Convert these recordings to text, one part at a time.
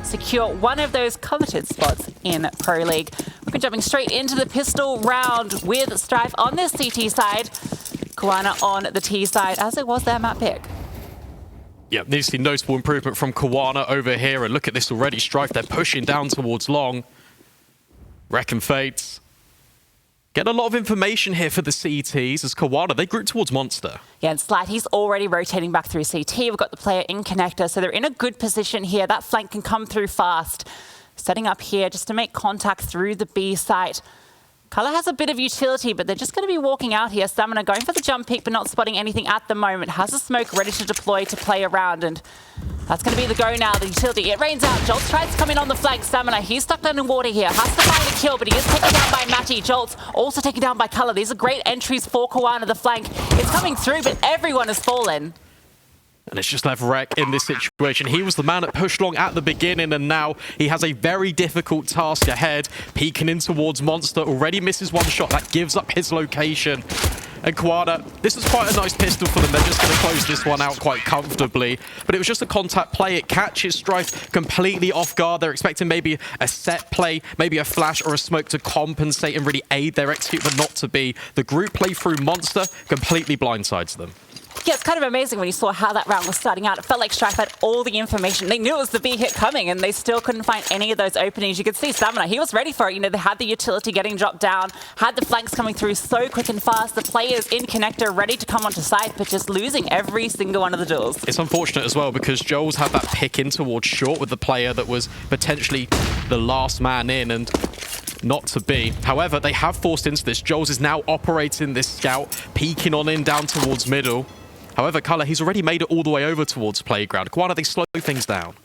secure one of those coveted spots in Pro League. We're jumping straight into the pistol round with Strife on this CT side, cowana on the T side, as it was their map pick. Yeah, needs to see noticeable improvement from cowana over here, and look at this already. Strife, they're pushing down towards long. Reck and Fates. Getting a lot of information here for the CTs as cowana, they group towards Monster. Yeah, and Slat, he's already rotating back through CT. We've got the player in connector, so they're in a good position here. That flank can come through fast. Setting up here just to make contact through the B site. Color has a bit of utility, but they're just going to be walking out here. Stamina going for the jump peak, but not spotting anything at the moment. Has a smoke ready to deploy to play around, and that's going to be the go now, the utility. It rains out. Jolts tries to come in on the flank. Stamina, he's stuck down in water here. Has to find a kill, but he is taken down by Matty. Jolts also taken down by Color. These are great entries for cowana. The flank is coming through, but everyone has fallen. And it's just left Reck in this situation. He was the man that pushed long at the beginning, and now he has a very difficult task ahead. Peeking in towards Monster, already misses one shot. That gives up his location. And cowana, this is quite a nice pistol for them. They're just going to close this one out quite comfortably. But it was just a contact play. It catches Strife completely off guard. They're expecting maybe a set play, maybe a flash or a smoke to compensate and really aid their execute, but not to be. The group play through Monster completely blindsides them. Yeah, it's kind of amazing when you saw how that round was starting out. It felt like Strife had all the information. They knew it was the B hit coming, and they still couldn't find any of those openings. You could see Stamina, he was ready for it. You know, they had the utility getting dropped down, had the flanks coming through so quick and fast. The players in connector ready to come onto site, but just losing every single one of the duels. It's unfortunate as well, because Joel's had that pick in towards short with the player that was potentially the last man in, and not to be. However, they have forced into this. Joel's is now operating this scout, peeking on in down towards middle. However, Color, he's already made it all the way over towards playground. cowana, they slow things down.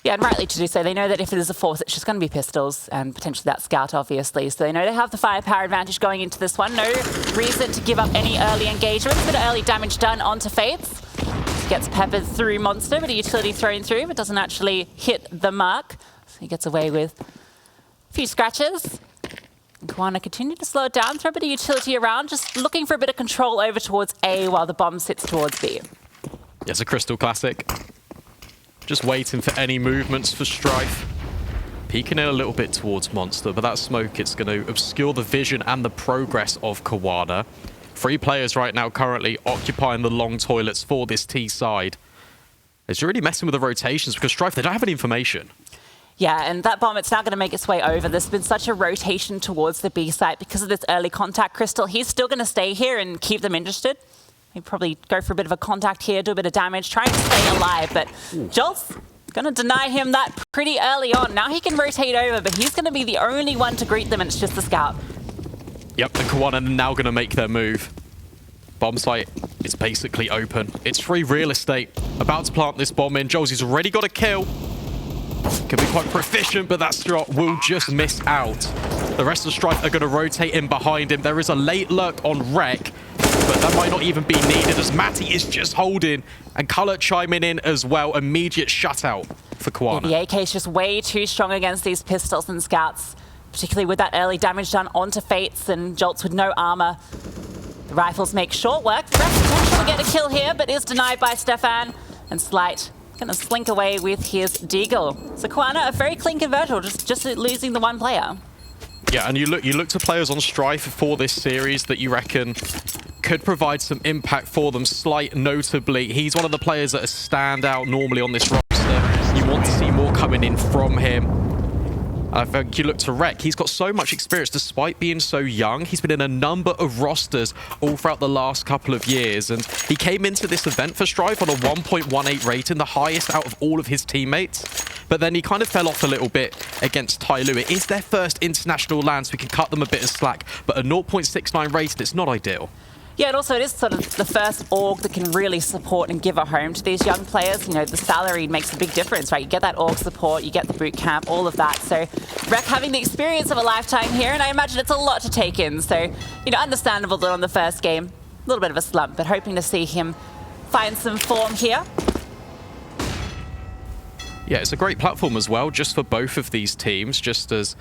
Yeah, and rightly to do so. They know that if it is a force, it's just going to be pistols and potentially that scout, obviously. So they know they have the firepower advantage going into this one. No reason to give up any early engagement. A bit of early damage done onto Fates. Gets peppered through Monster, but a utility thrown through, but doesn't actually hit the mark. So he gets away with a few scratches. cowana continue to slow it down, throw a bit of utility around, just looking for a bit of control over towards A while the bomb sits towards B. It's a Crystal classic. Just waiting for any movements for Strife. Peeking in a little bit towards Monster, but that smoke, it's going to obscure the vision and the progress of cowana. 3 players right now currently occupying the long toilets for this T side. It's really messing with the rotations because Strife, they don't have any information. Yeah, and that bomb, it's now going to make its way over. There's been such a rotation towards the B site because of this early contact. Crystal, he's still going to stay here and keep them interested. He'd probably go for a bit of a contact here, do a bit of damage, trying to stay alive, but Jolt's going to deny him that pretty early on. Now he can rotate over, but he's going to be the only one to greet them, and it's just the scout. Yep, and cowana are now going to make their move. Bomb site is basically open. It's free real estate. About to plant this bomb in. Jolsy's already got a kill. Can be quite proficient, but that shot will just miss out. The rest of Strife are going to rotate in behind him. There is a late lurk on Reck, but that might not even be needed as Matty is just holding, and Color chiming in as well. Immediate shutout for cowana. Yeah, the AK is just way too strong against these pistols and scouts, particularly with that early damage done onto Fates and Jolts with no armor. The rifles make short work. Reck potential to get a kill here, but is denied by Stefan, and Slight going to slink away with his deagle. So cowana, a very clean convertible, just losing the one player. Yeah, and you look to players on Strife for this series that you reckon could provide some impact for them. Slight, notably, he's one of the players that are stand out normally on this roster. You want to see more coming in from him. I think you look to Reck, he's got so much experience despite being so young. He's been in a number of rosters all throughout the last couple of years, and he came into this event for Strife on a 1.18 rating, the highest out of all of his teammates. But then he kind of fell off a little bit against Tyloo. It is their first international land, so we can cut them a bit of slack, but a 0.69 rating, it's not ideal. Yeah, and also it is sort of the first org that can really support and give a home to these young players. You know, the salary makes a big difference, right? You get that org support, you get the boot camp, all of that. So Reck having the experience of a lifetime here, and I imagine it's a lot to take in. So, you know, understandable that on the first game, a little bit of a slump, but hoping to see him find some form here. Yeah, it's a great platform as well, just for both of these teams, just as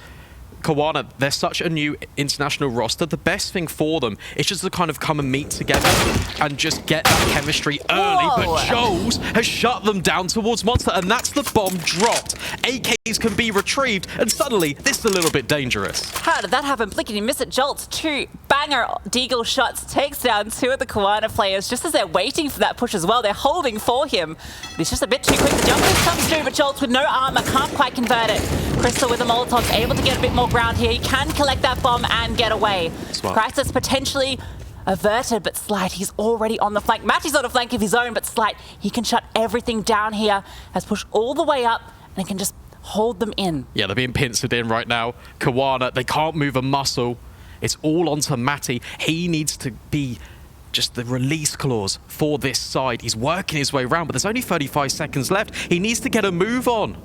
cowana, they're such a new international roster. The best thing for them is just to kind of come and meet together and just get that chemistry early. Whoa. But Joel's has shut them down towards Monster, and that's the bomb dropped. AKs can be retrieved, and suddenly this is a little bit dangerous. How did that happen? Blinkety miss it. Jolts, 2 banger deagle shots, takes down 2 of the cowana players just as they're waiting for that push as well. They're holding for him. He's just a bit too quick. The jump comes through, but Jolts with no armor can't quite convert it. Crystal with the Molotov able to get a bit more ground here. He can collect that bomb and get away. Smart. Crisis potentially averted, but Slight, he's already on the flank. Matty's on a flank of his own, but Slight, he can shut everything down here, has pushed all the way up, and can just hold them in. Yeah, they're being pincered in right now. cowana, they can't move a muscle. It's all onto Matty. He needs to be just the release clause for this side. He's working his way around, but there's only 35 seconds left. He needs to get a move on.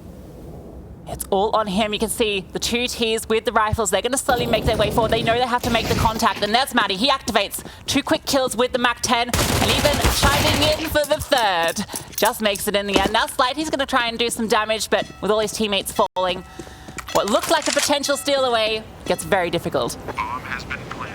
It's all on him. You can see the 2 Ts with the rifles. They're going to slowly make their way forward. They know they have to make the contact. And there's Matty. He activates 2 quick kills with the MAC-10 and even chiming in for the 3rd. Just makes it in the end. Now Slight, he's going to try and do some damage, but with all his teammates falling, what looked like a potential steal away gets very difficult. Bomb has been planted.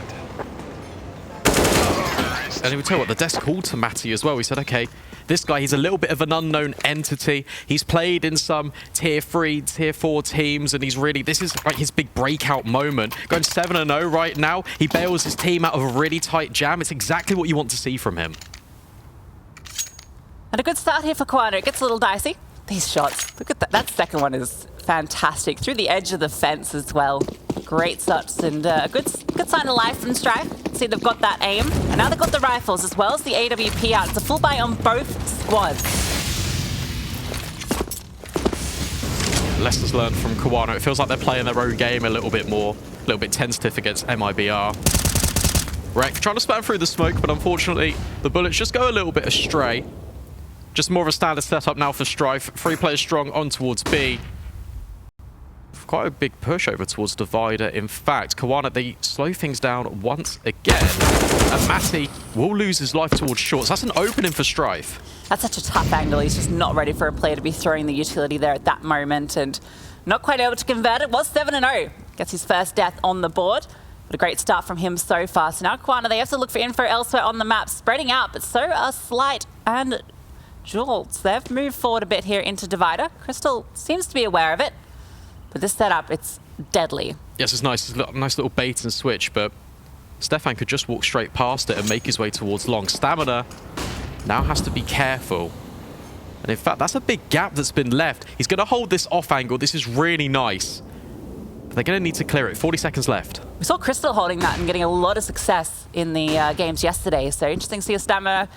And he would tell what the desk called to Matty as well. He said, okay, this guy, he's a little bit of an unknown entity. He's played in some tier 3, tier 4 teams, and he's really, this is like his big breakout moment. Going 7-0 right now. He bails his team out of a really tight jam. It's exactly what you want to see from him. And a good start here for cowana. It gets a little dicey. These shots, look at that. That second one is fantastic. Through the edge of the fence as well. Great shots and a good sign of life from Strife. See, they've got that aim. And now they've got the rifles as well as the AWP out. It's a full buy on both squads. Lessons learned from cowana. It feels like they're playing their own game a little bit more, a little bit tentative against MIBR. Reck trying to spam through the smoke, but unfortunately the bullets just go a little bit astray. Just more of a standard setup now for Strife. 3 players strong on towards B. Quite a big push over towards Divider. In fact, cowana, they slow things down once again. And Matty will lose his life towards shorts. That's an opening for Strife. That's such a tough angle. He's just not ready for a player to be throwing the utility there at that moment and not quite able to convert it. Was 7-0. Gets his first death on the board. But a great start from him so far. So now cowana, they have to look for info elsewhere on the map. Spreading out, but so are Slight and Jolts. They've moved forward a bit here into Divider. Crystal seems to be aware of it. But this setup, it's deadly. Yes, it's nice. It's a nice little bait and switch, but Stefan could just walk straight past it and make his way towards long. Stamina now has to be careful. And in fact, that's a big gap that's been left. He's going to hold this off angle. This is really nice. But they're going to need to clear it. 40 seconds left. We saw Crystal holding that and getting a lot of success in the games yesterday. So interesting to see if Stamina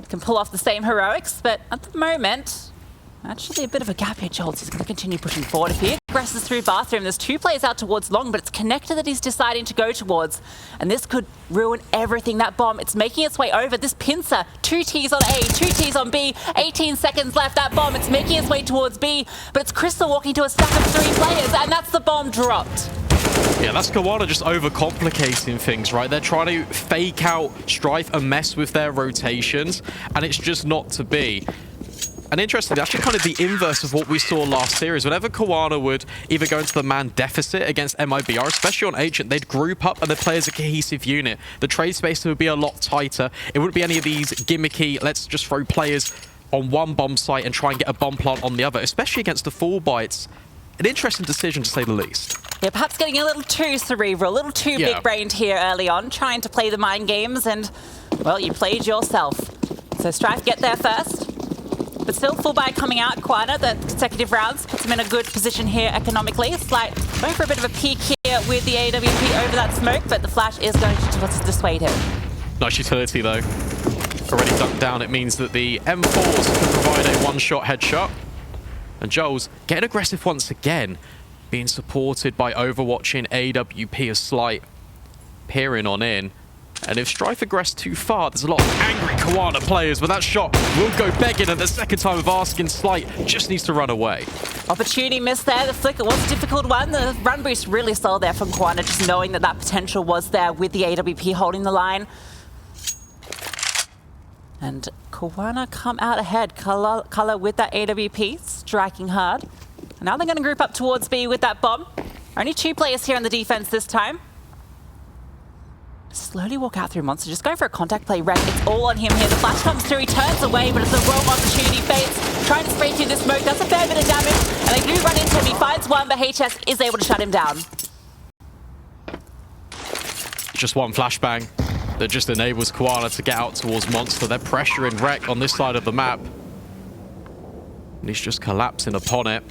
can pull off the same heroics. But at the moment, actually a bit of a gap here. Jolts is going to continue pushing forward. If he aggresses through bathroom, there's 2 players out towards long, but it's connector that he's deciding to go towards. And this could ruin everything. That bomb, it's making its way over. This pincer, 2 Ts on A, 2 Ts on B, 18 seconds left. That bomb, it's making its way towards B, but it's Crystal walking to a stack of 3 players, and that's the bomb dropped. Yeah, that's cowana just overcomplicating things, right? They're trying to fake out Strife and mess with their rotations, and it's just not to be. And interestingly, actually kind of the inverse of what we saw last series. Whenever cowana would either go into the man deficit against MIBR, especially on Ancient, they'd group up and they'd play as a cohesive unit. The trade space would be a lot tighter. It wouldn't be any of these gimmicky, let's just throw players on one bomb site and try and get a bomb plant on the other, especially against the full bites. An interesting decision, to say the least. Yeah, perhaps getting a little too cerebral, a little too big-brained here early on, trying to play the mind games, and, well, you played yourself. So Strife get there first. But still, full buy coming out. cowana, the consecutive rounds, puts him in a good position here economically. Slight going for a bit of a peek here with the AWP over that smoke, but the flash is going to dissuade him. Nice utility, though. Already dunked down. It means that the M4s can provide a one-shot headshot. And Joel's getting aggressive once again, being supported by overwatching AWP as Slight peering on in. And if Strife aggress too far, there's a lot of angry cowana players, but that shot will go begging, and the second time of asking, Slight just needs to run away. Opportunity missed there. The flicker was a difficult one. The run boost really sold there from cowana, just knowing that that potential was there with the AWP holding the line. And cowana come out ahead. Color with that AWP, striking hard. And now they're going to group up towards B with that bomb. Only 2 players here on the defense this time. Slowly walk out through Monster, just going for a contact play. Reck, it's all on him here. The flash comes through, he turns away, but it's a roam opportunity. Fates trying to spray through the smoke. That's a fair bit of damage, and they do run into him. He finds one, but HS is able to shut him down. Just one flashbang that just enables Cowana to get out towards Monster. They're pressuring Reck on this side of the map. And he's just collapsing upon it.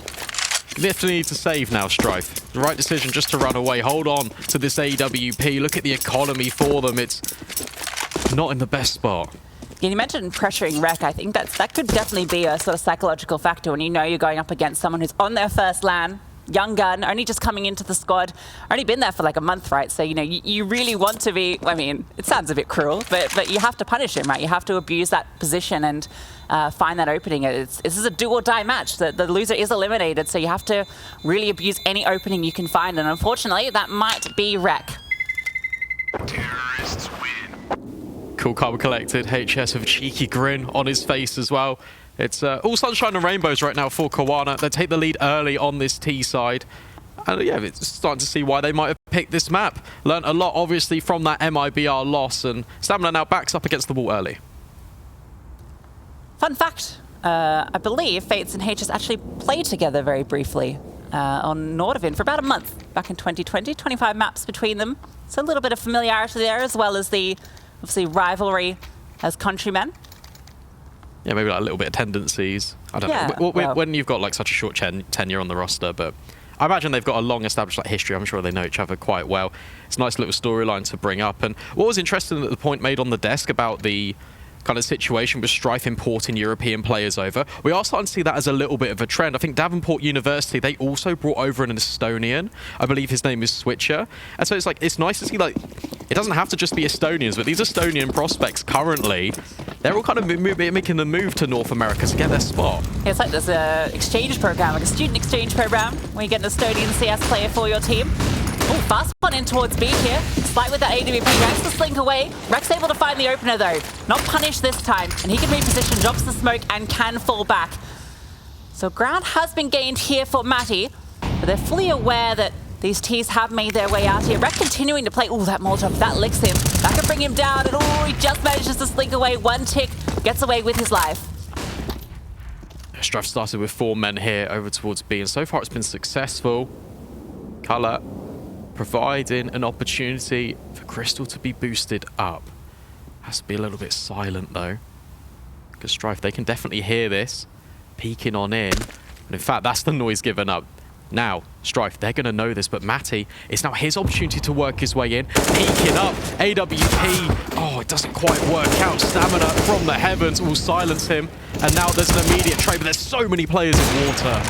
You definitely need to save now, Strife. The right decision just to run away. Hold on to this AWP. Look at the economy for them. It's not in the best spot. Yeah, you mentioned pressuring Reck. I think that could definitely be a sort of psychological factor when you know you're going up against someone who's on their first LAN. Young gun, only just coming into the squad, only been there for like a month, right? So, you know, you really want to be, I mean, it sounds a bit cruel, but you have to punish him, right? You have to abuse that position and find that opening. This is a do or die match. The loser is eliminated, so you have to really abuse any opening you can find. And unfortunately, that might be Reck. Terrorists win. Cool, calm, collected. HS with a cheeky grin on his face as well. It's all sunshine and rainbows right now for Cowana. They take the lead early on this T side. And yeah, it's starting to see why they might have picked this map. Learned a lot, obviously, from that MIBR loss. And Stamina now backs up against the wall early. Fun fact, I believe Fates and HS actually played together very briefly on Nordavin for about a month back in 2020. 25 maps between them. So a little bit of familiarity there, as well as the, obviously, rivalry as countrymen. Yeah, maybe like a little bit of tendencies. I don't know. When you've got like such a short tenure on the roster, but I imagine they've got a long established like history. I'm sure they know each other quite well. It's a nice little storyline to bring up. And what was interesting at the point made on the desk about the kind of situation with Strife importing European players over, we are starting to see that as a little bit of a trend. I think Davenport University, they also brought over an Estonian. I believe his name is Switcher. And so it's like, it's nice to see, like, it doesn't have to just be Estonians, but these Estonian prospects currently, they're all kind of making the move to North America to get their spot. Yeah, it's like there's an exchange program, like a student exchange program, where you get an Estonian CS player for your team. Oh, fast one in towards B here. Slight with that AWP, Rex to slink away. Rex able to find the opener though. Not punished this time, and he can reposition, drops the smoke, and can fall back. So ground has been gained here for Matty, but they're fully aware that these T's have made their way out here. Reck continuing to play. Oh, that Molotov, that licks him. That can bring him down, and oh, he just manages to slink away. One tick, gets away with his life. Strife started with 4 men here over towards B, and so far it's been successful. Color providing an opportunity for Crystal to be boosted up. Has to be a little bit silent though, because Strife, they can definitely hear this peeking on in, and in fact that's the noise given up. Now Strife, they're going to know this, but Matty, it's now his opportunity to work his way in, peeking up. AWP, oh, it doesn't quite work out. Stamina from the heavens will silence him, and now there's an immediate trade, but there's so many players in water.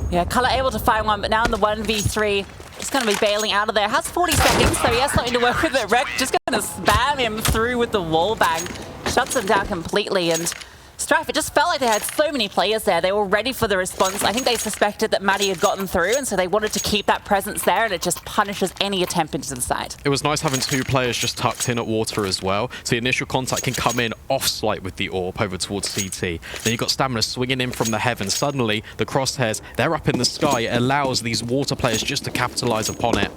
Yeah, Color able to find one, but now in the 1v3, just going to be bailing out of there. Has 40 seconds, so he has something to work with it. Reck just going to spam him through with the wall bang. Shuts him down completely, and Strife, it just felt like they had so many players there. They were ready for the response. I think they suspected that Matty had gotten through, and so they wanted to keep that presence there, and it just punishes any attempt into the side. It was nice having 2 players just tucked in at water as well, so the initial contact can come in off-site with the AWP over towards CT. Then you've got Stamina swinging in from the heavens. Suddenly, the crosshairs, they're up in the sky. It allows these water players just to capitalize upon it.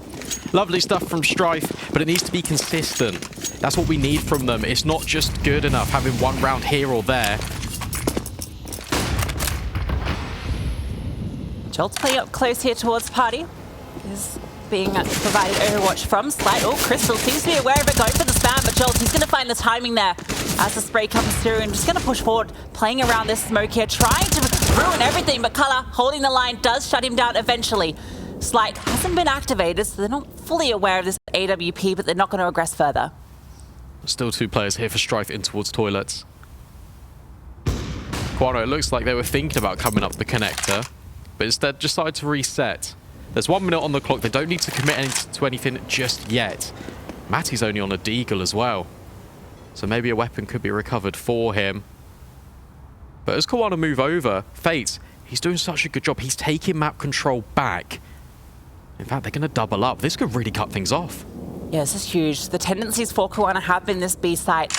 Lovely stuff from Strife, but it needs to be consistent. That's what we need from them. It's not just good enough having one round here or there. Jolt's play up close here towards Party. Is being provided Overwatch from Slight. Oh, Crystal seems to be aware of it, going for the spam, but Jolt, he's going to find the timing there as the spray comes through and just going to push forward, playing around this smoke here, trying to ruin everything, but Color holding the line does shut him down eventually. Slight hasn't been activated, so they're not fully aware of this AWP, but they're not going to aggress further. Still 2 players here for Strife in towards toilets. Cowana, it looks like they were thinking about coming up the connector, but instead decided to reset. There's 1 minute on the clock. They don't need to commit to anything just yet. Matty's only on a deagle as well, so maybe a weapon could be recovered for him. But as Cowana move over, Fates, he's doing such a good job. He's taking map control back. In fact, they're going to double up. This could really cut things off. Yeah, this is huge. The tendencies for Cowana have been this B site.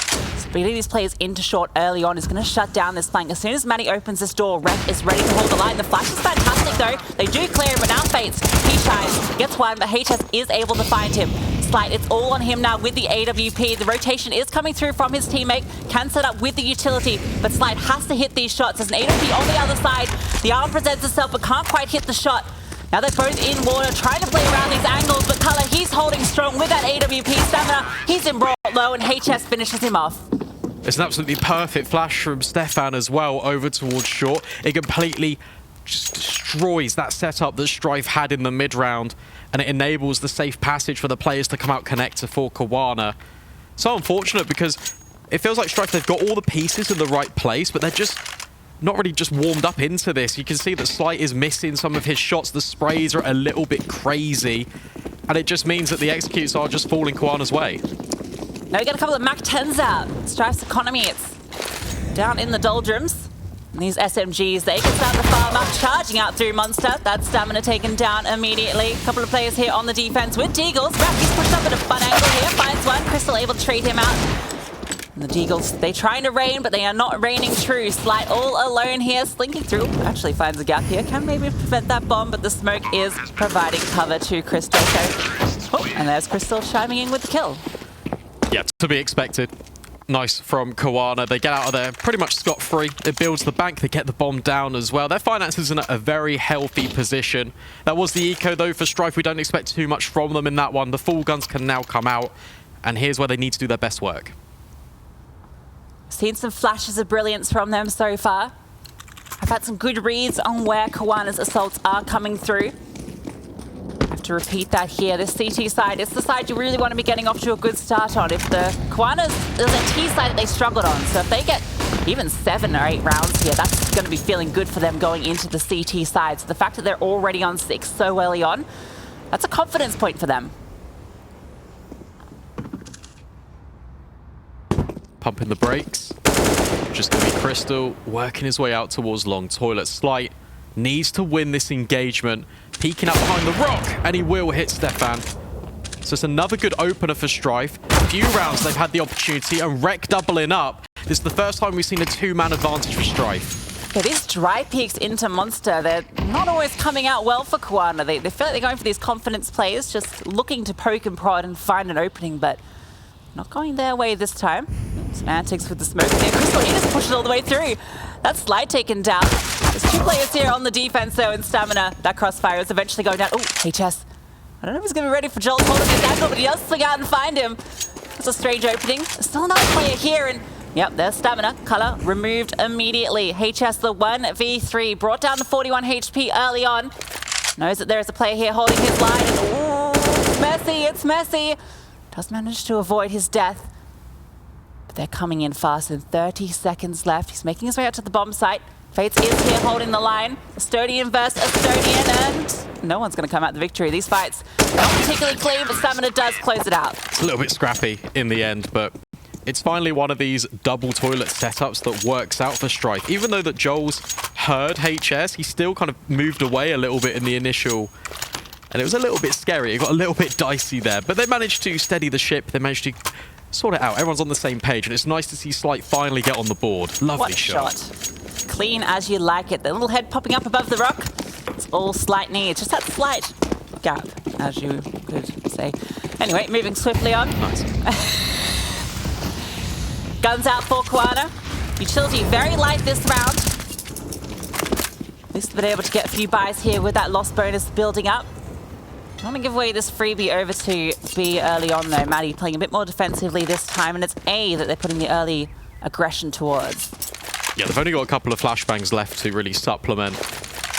But getting these players into short early on is going to shut down this flank. As soon as Maddie opens this door, Reck is ready to hold the line. The flash is fantastic though. They do clear him, but now Fates, he shines, gets one, but HS is able to find him. Slight, it's all on him now with the AWP. The rotation is coming through from his teammate. Can set up with the utility, but Slight has to hit these shots. There's an AWP on the other side. The arm presents itself, but can't quite hit the shot. Now they're both in water, trying to play around these angles, but Color, he's holding strong with that AWP stamina. He's in brought low, and HS finishes him off. It's an absolutely perfect flash from Stefan as well over towards short. It completely just destroys that setup that Strife had in the mid-round, and it enables the safe passage for the players to come out connector for cowana. So unfortunate because it feels like Strife, they've got all the pieces in the right place, but they're just not really just warmed up into this. You can see that Slight is missing some of his shots. The sprays are a little bit crazy, and it just means that the executes are just falling Kawana's way. Now we get a couple of Mac 10s out. Strife's economy, it's down in the doldrums. And these SMGs, they can start the farm up, charging out through Monster. That stamina taken down immediately. A couple of players here on the defense with Deagles. Rack is pushed up at a fun angle here, finds one. Crystal able to trade him out. And the Deagles, they trying to rain, but they are not raining true. Slight all alone here, slinking through. Actually finds a gap here. Can maybe prevent that bomb, but the smoke is providing cover to Crystal. So, and there's Crystal chiming in with the kill. Yeah, to be expected. Nice from cowana. They get out of there pretty much scot-free. It builds the bank. They get the bomb down as well. Their finances in a very healthy position. That was the eco, though, for Strife. We don't expect too much from them in that one. The full guns can now come out, and here's where they need to do their best work. Seen some flashes of brilliance from them so far. I've had some good reads on where Kawana's assaults are coming through. Have to repeat that here. This CT side is the side you really want to be getting off to a good start on. If the Kawana's, there's a T side that they struggled on. So if they get even 7 or 8 rounds here, that's going to be feeling good for them going into the CT side. So the fact that they're already on 6 so early on, that's a confidence point for them. Pumping the brakes. Just going to be Crystal working his way out towards long toilet. Slight needs to win this engagement. Peeking up behind the rock, and he will hit Stefan. So it's another good opener for Strife. A few rounds they've had the opportunity, and Reck doubling up. This is the first time we've seen a 2-man advantage for Strife. Yeah, these dry peeks into Monster, they're not always coming out well for Kawana. They feel like they're going for these confidence plays, just looking to poke and prod and find an opening, but not going their way this time. Some antics with the smoke there. Crystal, he just pushes all the way through. That's Slide taken down. There's 2 players here on the defense, though, in stamina. That crossfire is eventually going down. Oh, HS. I don't know if he's going to be ready for Joel's holding his angle, but he does swing out and find him. That's a strange opening. There's still another player here, and yep, there's stamina. Color removed immediately. HS, the 1v3, brought down to 41 HP early on. Knows that there is a player here holding his line, and ooh, it's messy, it's messy. Does manage to avoid his death. But they're coming in fast, and 30 seconds left. He's making his way out to the bomb site. Fates is here holding the line. Estonian versus Estonian, and no one's going to come out the victory. These fights not particularly clean, but stamina does close it out. It's a little bit scrappy in the end, but it's finally one of these double toilet setups that works out for Strife. Even though that Joel's heard HS, he still kind of moved away a little bit in the initial, and it was a little bit scary. It got a little bit dicey there, but they managed to steady the ship. They managed to sort it out. Everyone's on the same page, and it's nice to see Slight finally get on the board. Lovely What shot. Clean as you like it. The little head popping up above the rock. It's all Slight needs. Just that slight gap, as you could say. Anyway, moving swiftly on. Nice. Guns out for Kawana. Utility very light this round. At least they've been able to get a few buys here with that loss bonus building up. I want to give away this freebie over to B early on, though. Maddie playing a bit more defensively this time, and it's A that they're putting the early aggression towards. Yeah, they've only got a couple of flashbangs left to really supplement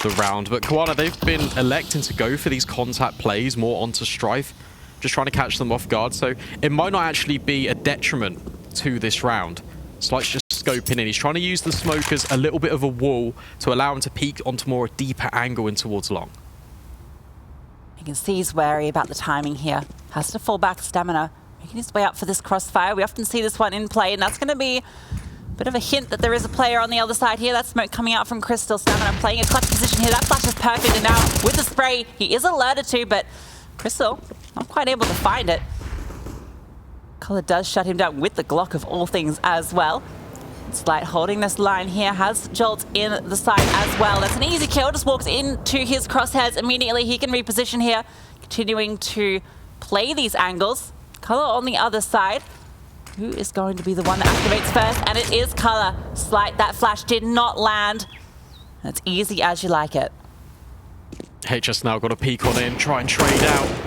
the round, but Kawana, they've been electing to go for these contact plays more onto Strife, just trying to catch them off guard, so it might not actually be a detriment to this round. Slight's just scoping in. He's trying to use the smoke as a little bit of a wall to allow him to peek onto more a deeper angle in towards long. You can see he's wary about the timing here. Has to fall back stamina, making his way up for this crossfire. We often see this one in play, and that's going to be a bit of a hint that there is a player on the other side here. That smoke coming out from Crystal. Stamina playing a clutch position here. That flash is perfect, and now with the spray, he is alerted to, but Crystal not quite able to find it. Collar does shut him down with the Glock of all things as well. Slight holding this line here, has Jolt in the side as well. That's an easy kill, just walks into his crosshairs immediately. He can reposition here, continuing to play these angles. Color on the other side. Who is going to be the one that activates first? And it is Color. Slight, that flash did not land. That's easy as you like it. HS now got a peek on in, try and trade out.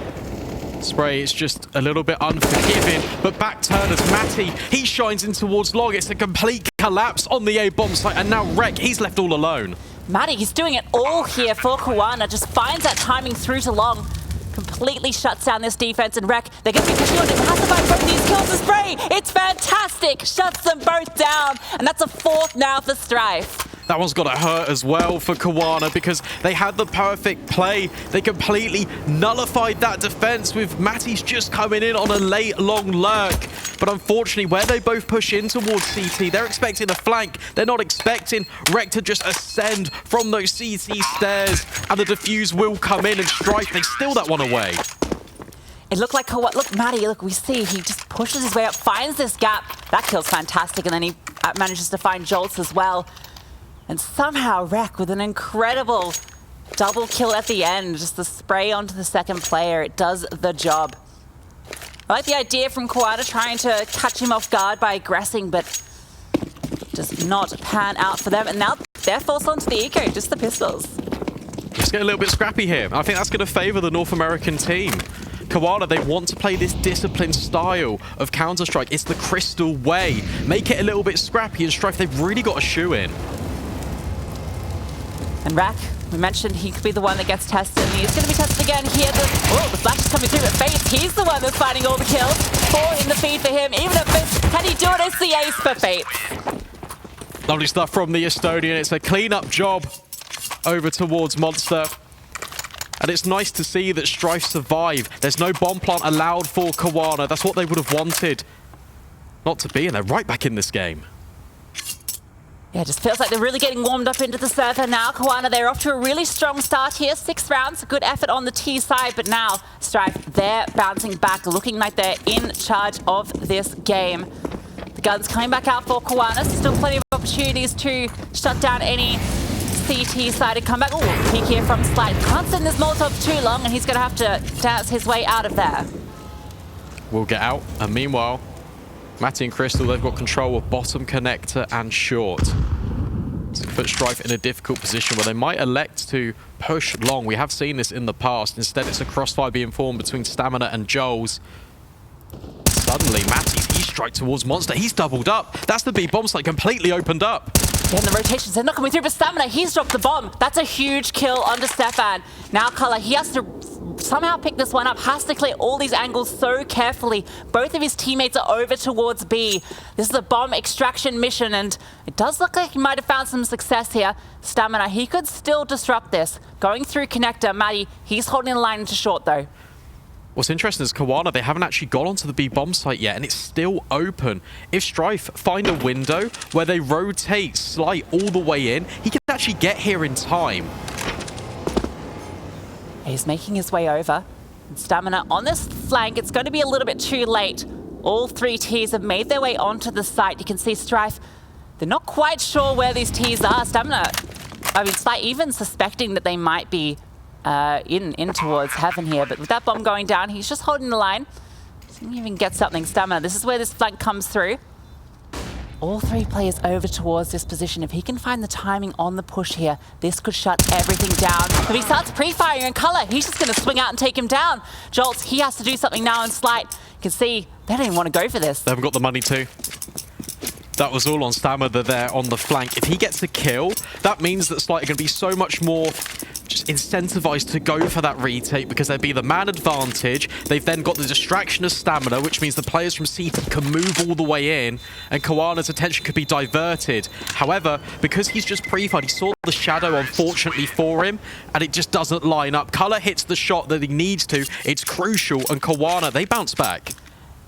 Spray is just a little bit unforgiving, but back turners, Matty, he shines in towards long. It's a complete collapse on the A bomb site, and now Reck, he's left all alone. Matty, he's doing it all here for cowana, just finds that timing through to long. Completely shuts down this defense, and Reck, they're going to be pushing on him. Has to find both these kills to Spray. It's fantastic. Shuts them both down, and that's a 4th now for Strife. That one's got to hurt as well for cowana because they had the perfect play. They completely nullified that defense with Matty's just coming in on a late, long lurk. But unfortunately, where they both push in towards CT, they're expecting a flank. They're not expecting Reck to just ascend from those CT stairs, and the defuse will come in, and Strife, they steal that one away. It looked like look, Matty, look, we see he just pushes his way up, finds this gap. That kill's fantastic, and then he manages to find Jolts as well. And somehow Reck with an incredible double kill at the end. Just the spray onto the second player. It does the job. I like the idea from cowana trying to catch him off guard by aggressing, but does not pan out for them. And now they're forced onto the eco, just the pistols. Let's get a little bit scrappy here. I think that's going to favor the North American team. cowana, they want to play this disciplined style of Counter-Strike. It's the Crystal way. Make it a little bit scrappy, and Strife, they've really got a shoe in. And Reck, we mentioned he could be the one that gets tested, and he's going to be tested again here. The flash is coming through, but Fates, he's the one that's finding all the kills. 4 in the feed for him. Even if Fates, can he do it? It's the ace for Fates. Lovely stuff from the Estonian. It's a clean-up job over towards Monster. And it's nice to see that Strife survive. There's no bomb plant allowed for cowana. That's what they would have wanted not to be, and they're right back in this game. Yeah, it just feels like they're really getting warmed up into the server now. cowana, they're off to a really strong start here. 6 rounds, good effort on the T side, but now Strife, they're bouncing back, looking like they're in charge of this game. The gun's coming back out for cowana, so still plenty of opportunities to shut down any CT-sided comeback. Oh, peek here from Slide. Can't send this Molotov too long, and he's going to have to dance his way out of there. We'll get out, and meanwhile, Matty and Crystal, they've got control of bottom connector and short. To put Strife in a difficult position where they might elect to push long. We have seen this in the past. Instead, it's a crossfire being formed between Stamina and Joel's. Suddenly, Matty's E-strike towards Monster. He's doubled up. That's the B bomb site completely opened up. Yeah, and the rotations, they're not coming through, but Stamina, he's dropped the bomb. That's a huge kill onto Stefan. Now Color, he has to somehow pick this one up, has to clear all these angles so carefully. Both of his teammates are over towards B. This is a bomb extraction mission, and it does look like he might have found some success here. Stamina, he could still disrupt this. Going through connector, Matty, he's holding the line into short though. What's interesting is cowana, they haven't actually got onto the B bomb site yet, and it's still open. If Strife find a window where they rotate Slight all the way in, he can actually get here in time. He's making his way over. And Stamina on this flank, it's going to be a little bit too late. All 3 Ts have made their way onto the site. You can see Strife, they're not quite sure where these Ts are. Stamina, I mean, Slight even suspecting that they might be in towards heaven here, but with that bomb going down, he's just holding the line. He can even get something. Stamina, this is where this flank comes through. All 3 players over towards this position. If he can find the timing on the push here, this could shut everything down. If he starts pre-firing in Color, he's just going to swing out and take him down. Jolts, he has to do something now in Slight. You can see they don't even want to go for this. They haven't got the money to. That was all on Stamina there on the flank. If he gets a kill, that means that Slight are going to be so much more just incentivized to go for that retake because there'd be the man advantage. They've then got the distraction of Stamina, which means the players from CT can move all the way in, and kawana's attention could be diverted. However, because he's just pre-fired, he saw the shadow, unfortunately for him, and it just doesn't line up. Color hits the shot that he needs to. It's crucial, and cowana, they bounce back.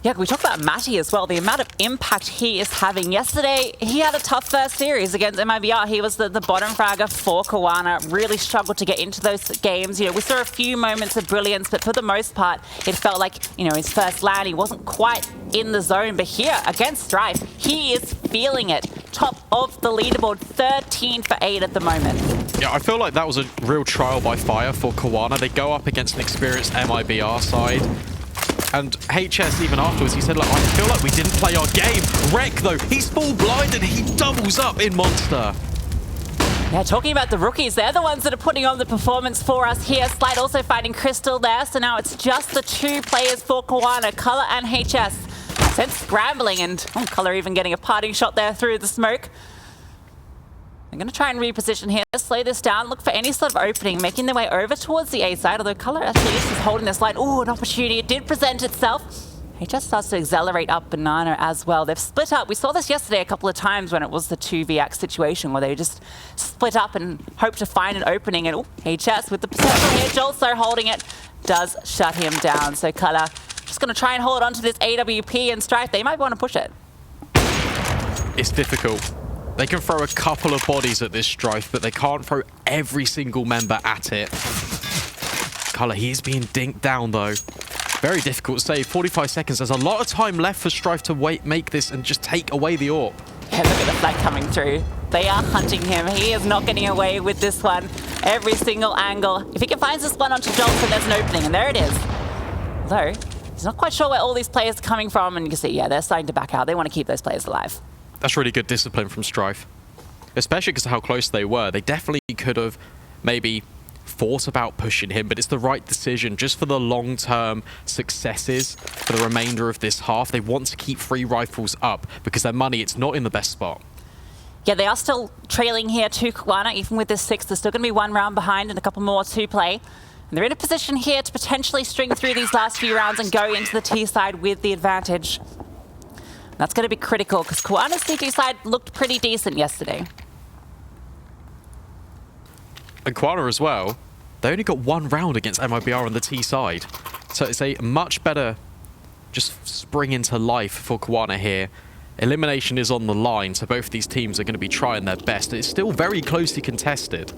Yeah, we talked about Matty as well, the amount of impact he is having. Yesterday, he had a tough first series against MIBR. He was the bottom fragger for cowana, really struggled to get into those games. You know, we saw a few moments of brilliance, but for the most part, it felt like, you know, his first land, he wasn't quite in the zone. But here, against Strife, he is feeling it. Top of the leaderboard, 13 for 8 at the moment. Yeah, I feel like that was a real trial by fire for cowana. They go up against an experienced MIBR side. And HS, even afterwards, he said, look, I feel like we didn't play our game. Reck, though, he's full blinded. He doubles up in Monster. Yeah, talking about the rookies, they're the ones that are putting on the performance for us here. Slide also finding Crystal there, so now it's just the 2 players for cowana, Color and HS. Sent scrambling, and Color even getting a parting shot there through the smoke. I'm going to try and reposition here, slow this down, look for any sort of opening, making their way over towards the A side, although Color actually is just holding this line. Ooh, an opportunity. It did present itself. He just starts to accelerate up Banana as well. They've split up. We saw this yesterday a couple of times when it was the 2vx situation where they just split up and hope to find an opening. And HS with the potential here, Jolso holding it, does shut him down. So Color just going to try and hold on to this AWP, and Strife, they might want to push it. It's difficult. They can throw a couple of bodies at this Strife, but they can't throw every single member at it. Color, he is being dinked down, though. Very difficult to save. 45 seconds. There's a lot of time left for Strife to make this and just take away the AWP. Yeah, look at the flag coming through. They are hunting him. He is not getting away with this one. Every single angle. If he can find this one onto Johnson, there's an opening, and there it is. Although, he's not quite sure where all these players are coming from, and you can see, yeah, they're starting to back out. They want to keep those players alive. That's really good discipline from Strife, especially because of how close they were. They definitely could have maybe thought about pushing him, but it's the right decision just for the long-term successes for the remainder of this half. They want to keep 3 rifles up because their money, it's not in the best spot. Yeah, they are still trailing here to cowana. Even with this 6, there's still going to be 1 round behind and a couple more to play. And they're in a position here to potentially string through these last few rounds and go into the T side with the advantage. That's going to be critical because cowana's CT side looked pretty decent yesterday. And cowana as well, they only got 1 round against MIBR on the T side. So it's a much better just spring into life for cowana here. Elimination is on the line, so both of these teams are going to be trying their best. It's still very closely contested.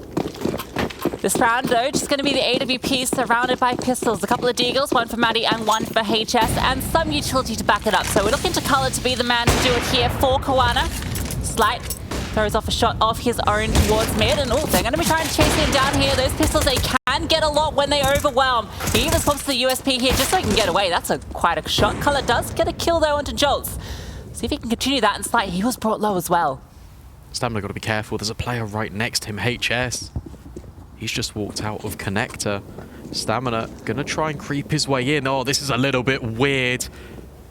This round, though, just going to be the AWP surrounded by pistols. A couple of deagles, 1 for Maddie and 1 for HS, and some utility to back it up. So we're looking to Color to be the man to do it here for cowana. Slight throws off a shot off his own towards mid, and they're going to be trying to chase him down here. Those pistols, they can get a lot when they overwhelm. He even swaps the USP here just so he can get away. That's quite a shot. Color does get a kill, though, onto Jolts. See if he can continue that, and Slight, he was brought low as well. Stamina got to be careful. There's a player right next to him, HS. He's just walked out of connector. Stamina gonna try and creep his way in. Oh, this is a little bit weird.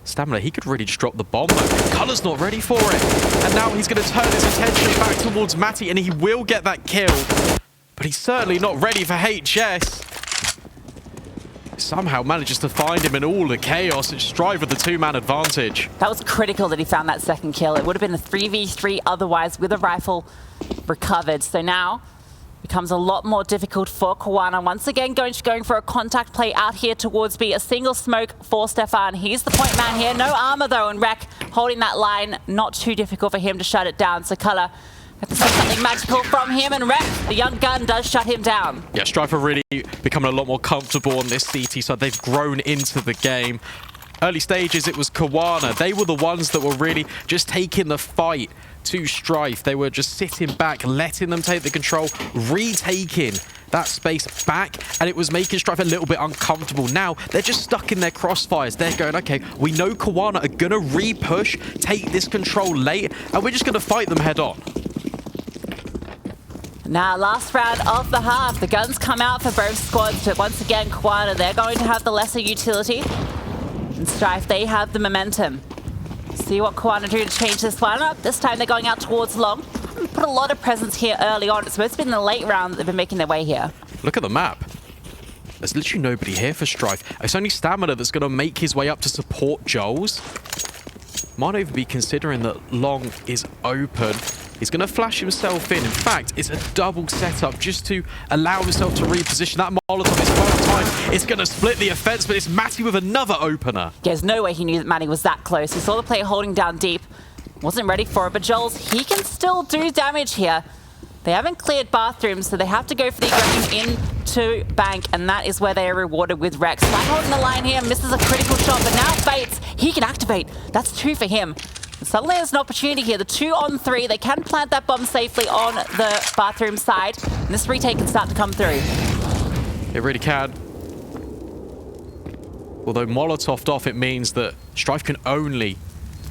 Stamina, he could really just drop the bomb. Color's not ready for it. And now he's gonna turn his attention back towards Matty, and he will get that kill. But he's certainly not ready for HS. Somehow manages to find him in all the chaos. It's Strive with the 2-man advantage. That was critical that he found that second kill. It would have been a 3v3 otherwise with a rifle recovered. So now becomes a lot more difficult for cowana. Once again, going for a contact play out here towards B. A single smoke for Stefan. He's the point man here. No armor, though, and Reck holding that line. Not too difficult for him to shut it down. So Color have to see something magical from him, and Reck, the young gun, does shut him down. Yeah, Strife are really becoming a lot more comfortable on this CT side. They've grown into the game. Early stages, it was cowana. They were the ones that were really just taking the fight to Strife. They were just sitting back, letting them take the control, retaking that space back, and it was making Strife a little bit uncomfortable. Now, they're just stuck in their crossfires. They're going, okay, we know cowana are going to re-push, take this control late, and we're just going to fight them head on. Now, last round of the half. The guns come out for both squads, but once again, cowana, they're going to have the lesser utility. And Strife, they have the momentum. See what cowana do to change this one up. This time they're going out towards long. Put a lot of presence here early on. It's supposed to be in the late round that they've been making their way here. Look at the map. There's literally nobody here for Strife. It's only Stamina that's going to make his way up to support Joel's. Might even be considering that long is open. He's going to flash himself in. In fact, it's a double setup just to allow himself to reposition. That Molotov is first time. It's going to split the offense, but it's Matty with another opener. There's no way he knew that Matty was that close. He saw the player holding down deep. Wasn't ready for it, but Joel's, he can still do damage here. They haven't cleared bathrooms, so they have to go for the aggression into bank, and that is where they are rewarded with reck. Slight holding the line here, misses a critical shot, but now Fates, he can activate. That's 2 for him. And suddenly there's an opportunity here. The 2-on-3, they can plant that bomb safely on the bathroom side, and this retake can start to come through. It really can. Although Molotoved off, it means that Strife can only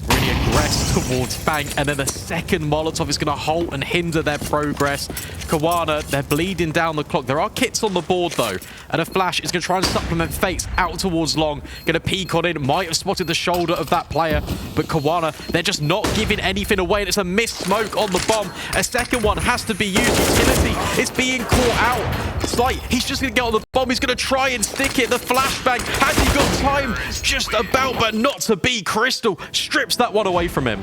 really aggress towards bank, and then the second Molotov is going to halt and hinder their progress. Cowana, they're bleeding down the clock. There are kits on the board, though, and a flash is going to try and supplement Fates out towards long. Going to peek on in, might have spotted the shoulder of that player, but Cowana, they're just not giving anything away, and it's a missed smoke on the bomb. A second one has to be used. Utility is being caught out. Slight, he's just going to get on the bomb. He's going to try and stick it. The flashbang, has he got time? Just about, but not to be. Crystal strips that one away from him.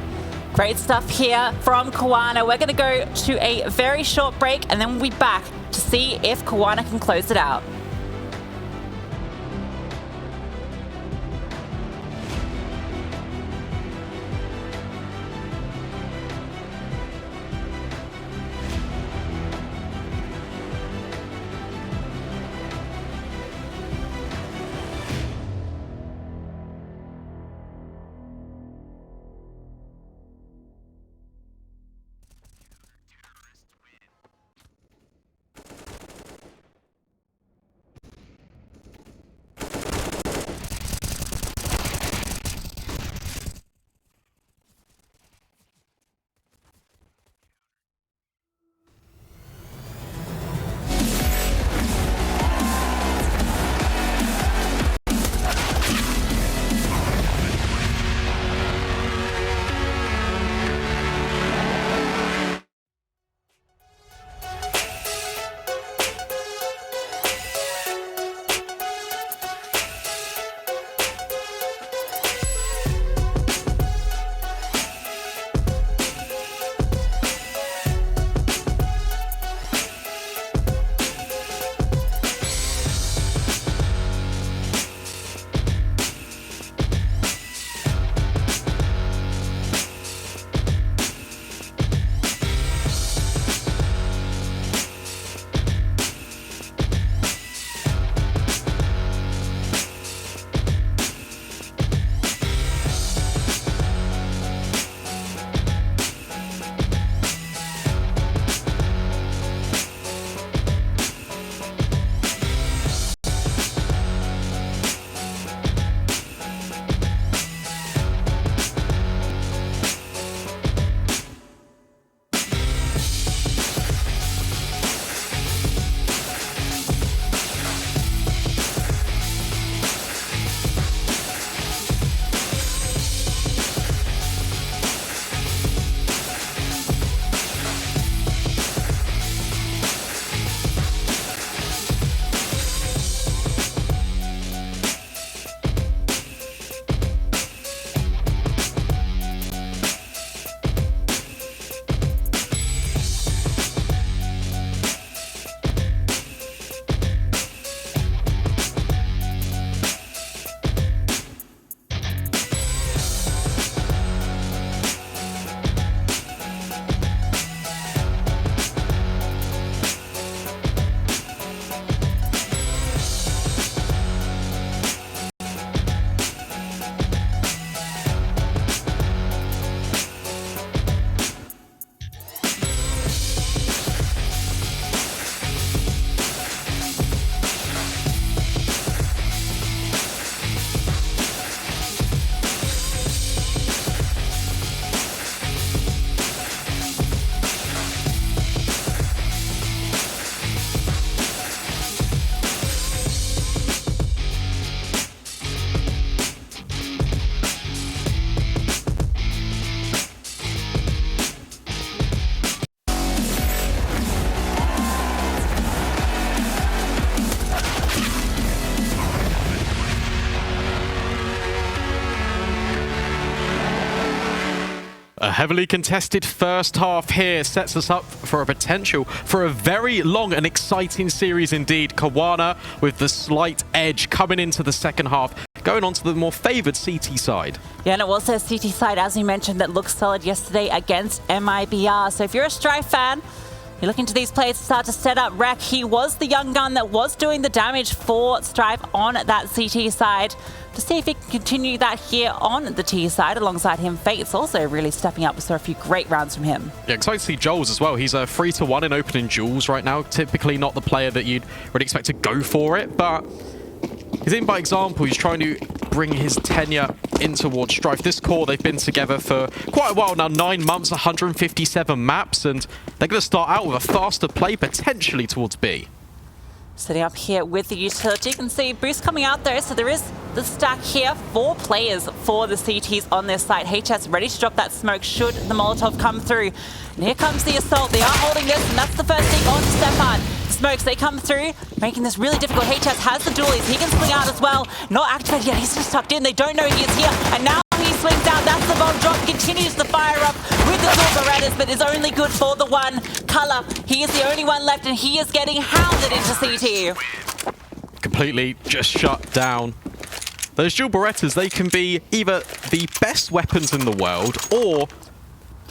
Great stuff here from Cowana. We're going to go to a very short break, and then we'll be back to see if Cowana can close it out. A heavily contested first half here sets us up for a potential for a very long and exciting series indeed. Cowana with the slight edge coming into the second half, going on to the more favoured CT side. Yeah, and it was their CT side, as you mentioned, that looked solid yesterday against MIBR. So if you're a Strife fan, you're looking to these players to start to set up reck. He was the young gun that was doing the damage for Strife on that CT side. To see if he can continue that here on the T side. Alongside him, Fate's also really stepping up. We saw a few great rounds from him. Yeah, excited to see Joel's as well. He's a 3-1 in opening duels right now. Typically not the player that you'd really expect to go for it, but he's in by example. He's trying to bring his tenure in towards Strife. This core, they've been together for quite a while now, 9 months, 157 maps, and they're going to start out with a faster play potentially towards B. Sitting up here with the utility, you can see Boost coming out there, so there is the stack here. 4 players for the CTs on this site. HS ready to drop that smoke should the Molotov come through. And here comes the assault. They are holding this, and that's the first thing on Stefan. Smokes, they come through, making this really difficult. HS has the dualies. He can swing out as well. Not activated yet. He's just tucked in. They don't know he is here. And now he swings out. That's the bomb drop. Continues to fire up with the Zorbarettas, but is only good for the one. Color, he is the only one left, and he is getting hounded into CT. Completely just shut down. Those dual Berettas, they can be either the best weapons in the world or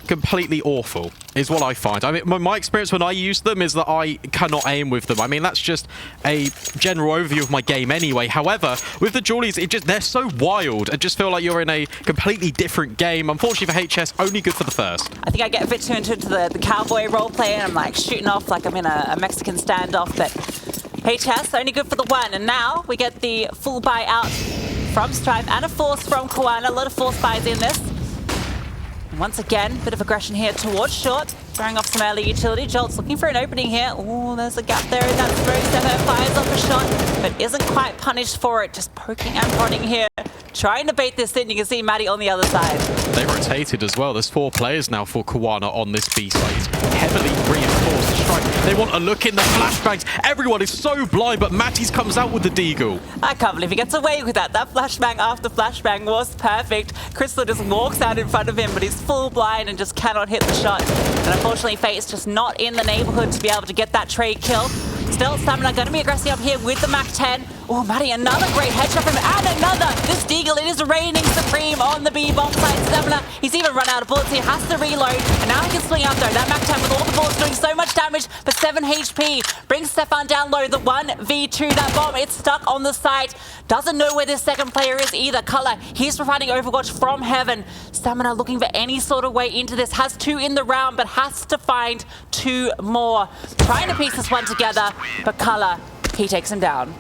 completely awful, is what I find. I mean, my experience when I use them is that I cannot aim with them. I mean, that's just a general overview of my game anyway. However, with the dualies, they're so wild. I just feel like you're in a completely different game. Unfortunately for HS, only good for the first. I think I get a bit too into the cowboy roleplay, and I'm like shooting off like I'm in a Mexican standoff, but HS only good for the one. And now we get the full buy out from Strife and a force from Cowana. A lot of force buys in this. Once again, bit of aggression here towards short, throwing off some early utility. Jolt's looking for an opening here. Oh, there's a gap there in that smoke. Stefan fires off a shot, but isn't quite punished for it. Just poking and prodding here, trying to bait this in. You can see Maddie on the other side. They rotated as well. There's 4 players now for Cowana on this B site. It's heavily reinforced. Strike. They want a look in the flashbangs. Everyone is so blind, but Matties comes out with the deagle. I can't believe he gets away with that. That flashbang after flashbang was perfect. Crystal just walks out in front of him, but he's full blind and just cannot hit the shot. And unfortunately, Fate's just not in the neighborhood to be able to get that trade kill. Still, Stamina going to be aggressive up here with the MAC-10. Oh, Maddie, another great headshot from him, and another! This Deagle, it is reigning supreme on the B-bomb side. Stamina, he's even run out of bullets. He has to reload, and now he can swing out there. That MAC-10 with all the bullets doing so much damage for 7 HP. Brings Stefan down low, the 1v2. That bomb, it's stuck on the site. Doesn't know where this second player is either. Color, he's providing Overwatch from heaven. Stamina looking for any sort of way into this. Has 2 in the round, but has to find 2 more. Trying to piece this one together, but Color, he takes him down.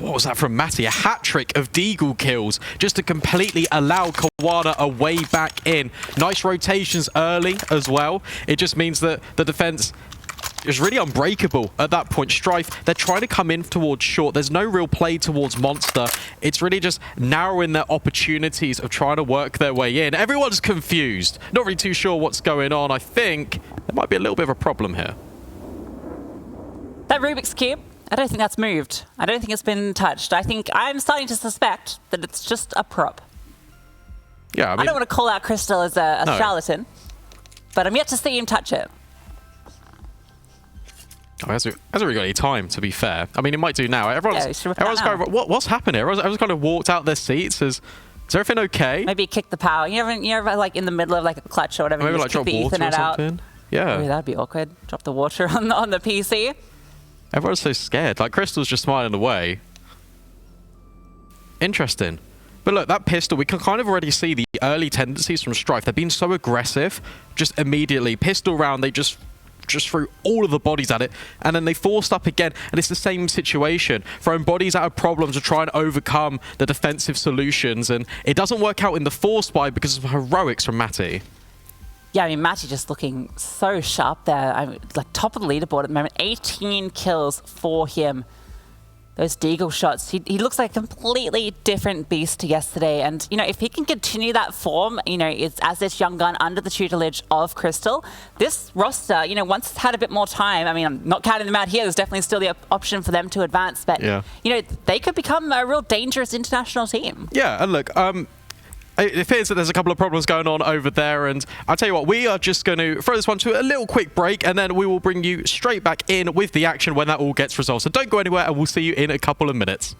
What was that from Matty? A hat-trick of Deagle kills just to completely allow Cowana a way back in. Nice rotations early as well. It just means that the defense is really unbreakable at that point. Strife, they're trying to come in towards short. There's no real play towards Monster. It's really just narrowing their opportunities of trying to work their way in. Everyone's confused. Not really too sure what's going on. I think there might be a little bit of a problem here. That Rubik's Cube, I don't think that's moved. I don't think it's been touched. I'm starting to suspect that it's just a prop. Yeah, I mean, I don't want to call out Crystal as a charlatan, but I'm yet to see him touch it. Oh, he hasn't really got any time, to be fair. I mean, he might do now. Everyone's going, what's happening here? Everyone's kind of walked out their seats. Is everything okay? Maybe kick the power. You ever like in the middle of like a clutch or whatever, Maybe you like just drop kick the water Ethernet or something. Out. Yeah. Maybe that'd be awkward. Drop the water on the PC. Everyone's so scared. Like, Crystal's just smiling away. Interesting. But look, that pistol, we can kind of already see the early tendencies from Strife. They're being so aggressive, just immediately. Pistol round, they just threw all of the bodies at it, and then they forced up again, and it's the same situation. Throwing bodies out of problems to try and overcome the defensive solutions, and it doesn't work out in the force buy because of heroics from Matty. Yeah, I mean, Matty just looking so sharp there. I'm like top of the leaderboard at the moment. 18 kills for him. Those Deagle shots, he looks like a completely different beast to yesterday. And, if he can continue that form, as this young gun under the tutelage of Crystal, this roster, once it's had a bit more time, I mean, I'm not counting them out here. There's definitely still the option for them to advance. But, yeah, they could become a real dangerous international team. Yeah, and look, It appears that there's a couple of problems going on over there, and I'll tell you what, we are just going to throw this one to a little quick break, and then we will bring you straight back in with the action when that all gets resolved. So don't go anywhere, and we'll see you in a couple of minutes.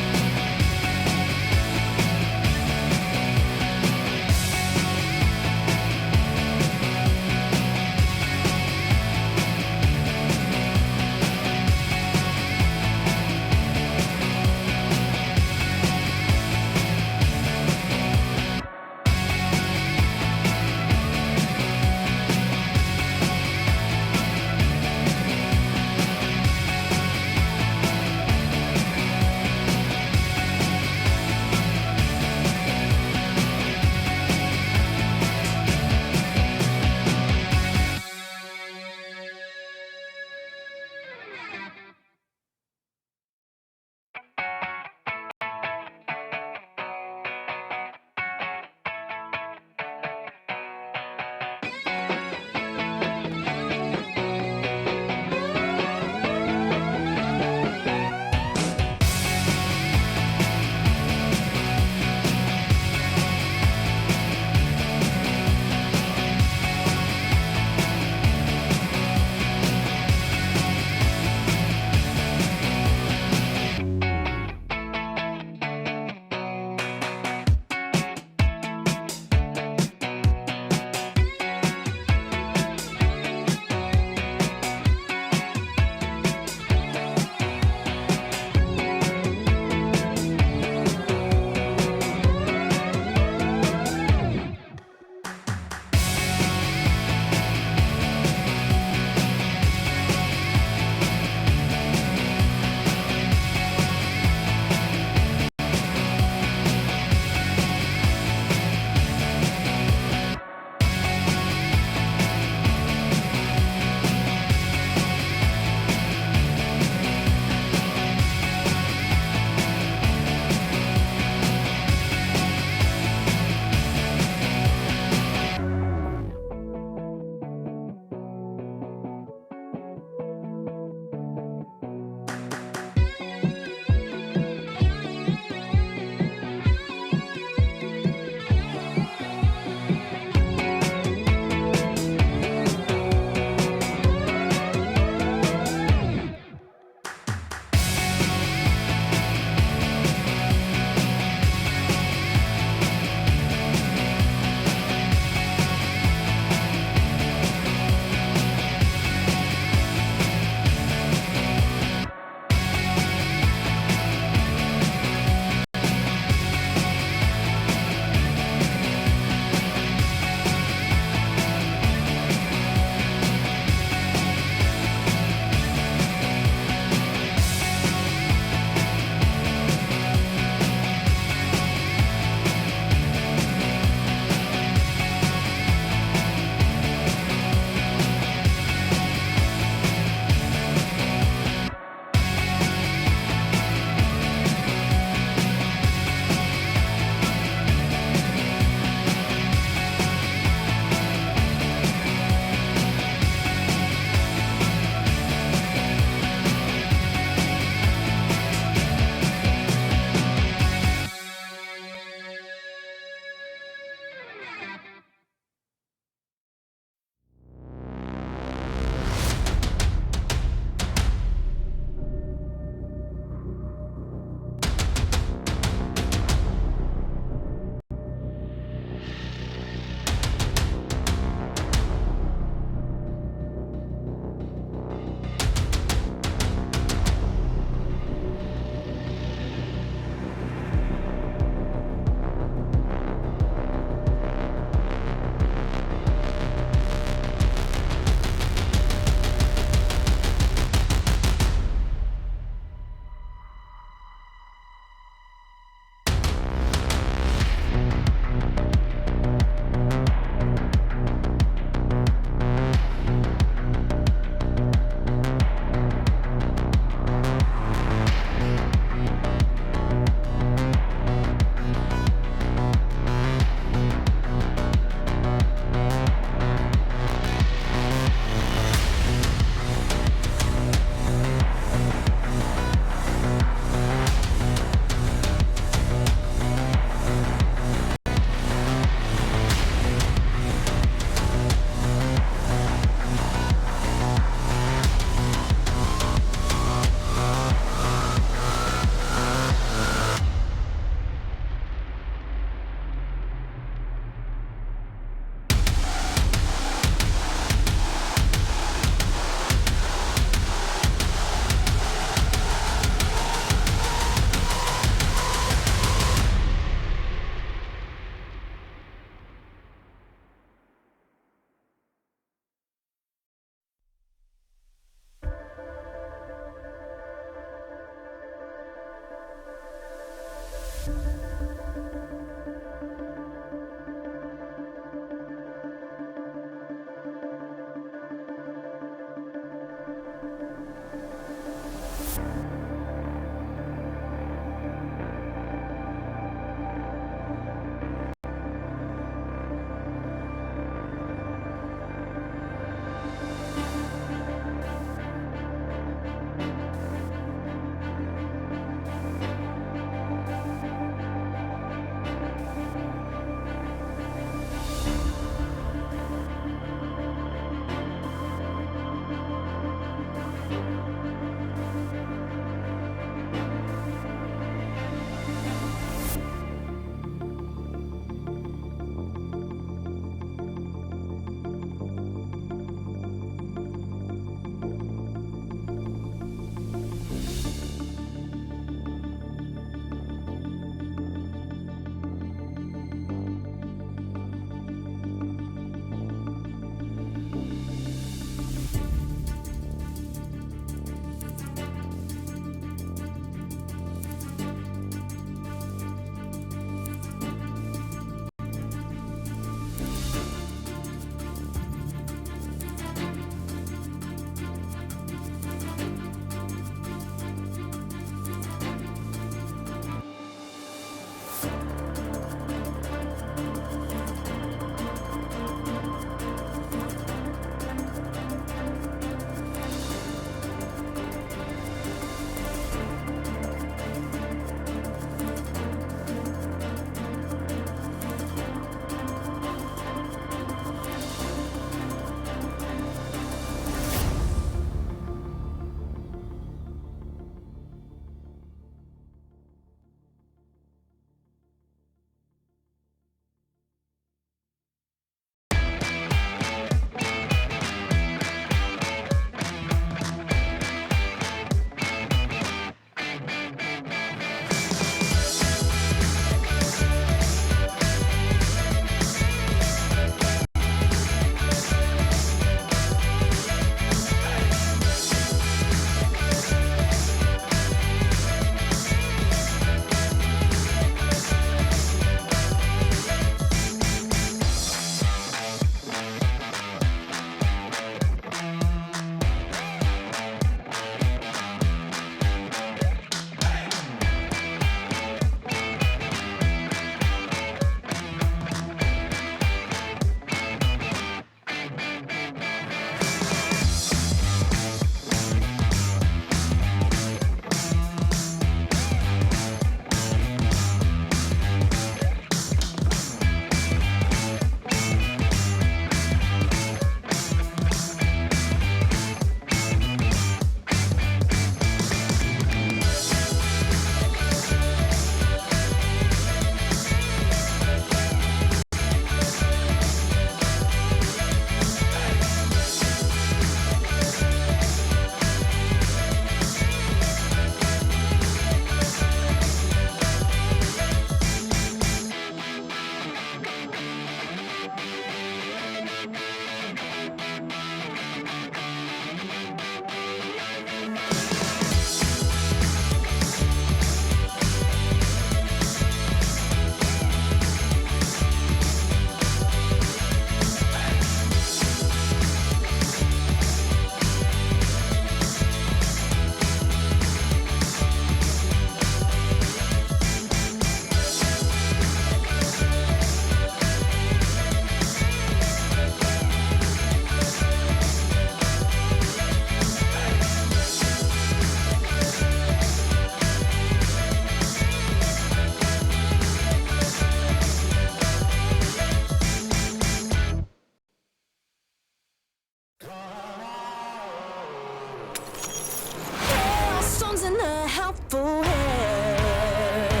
full head.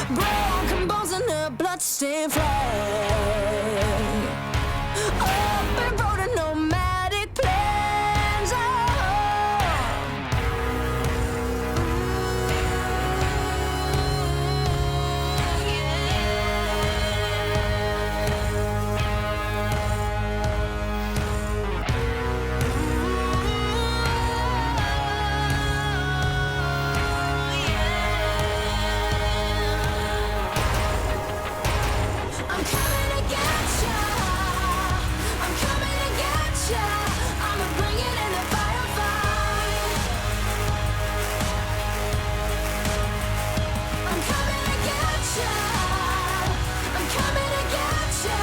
Broken bones and a bloodstained flag. Open road and nomadic plans. I'm coming to get ya. I'm coming to get ya. I'ma bring it in the firefight. I'm coming to get ya. I'm coming to get ya.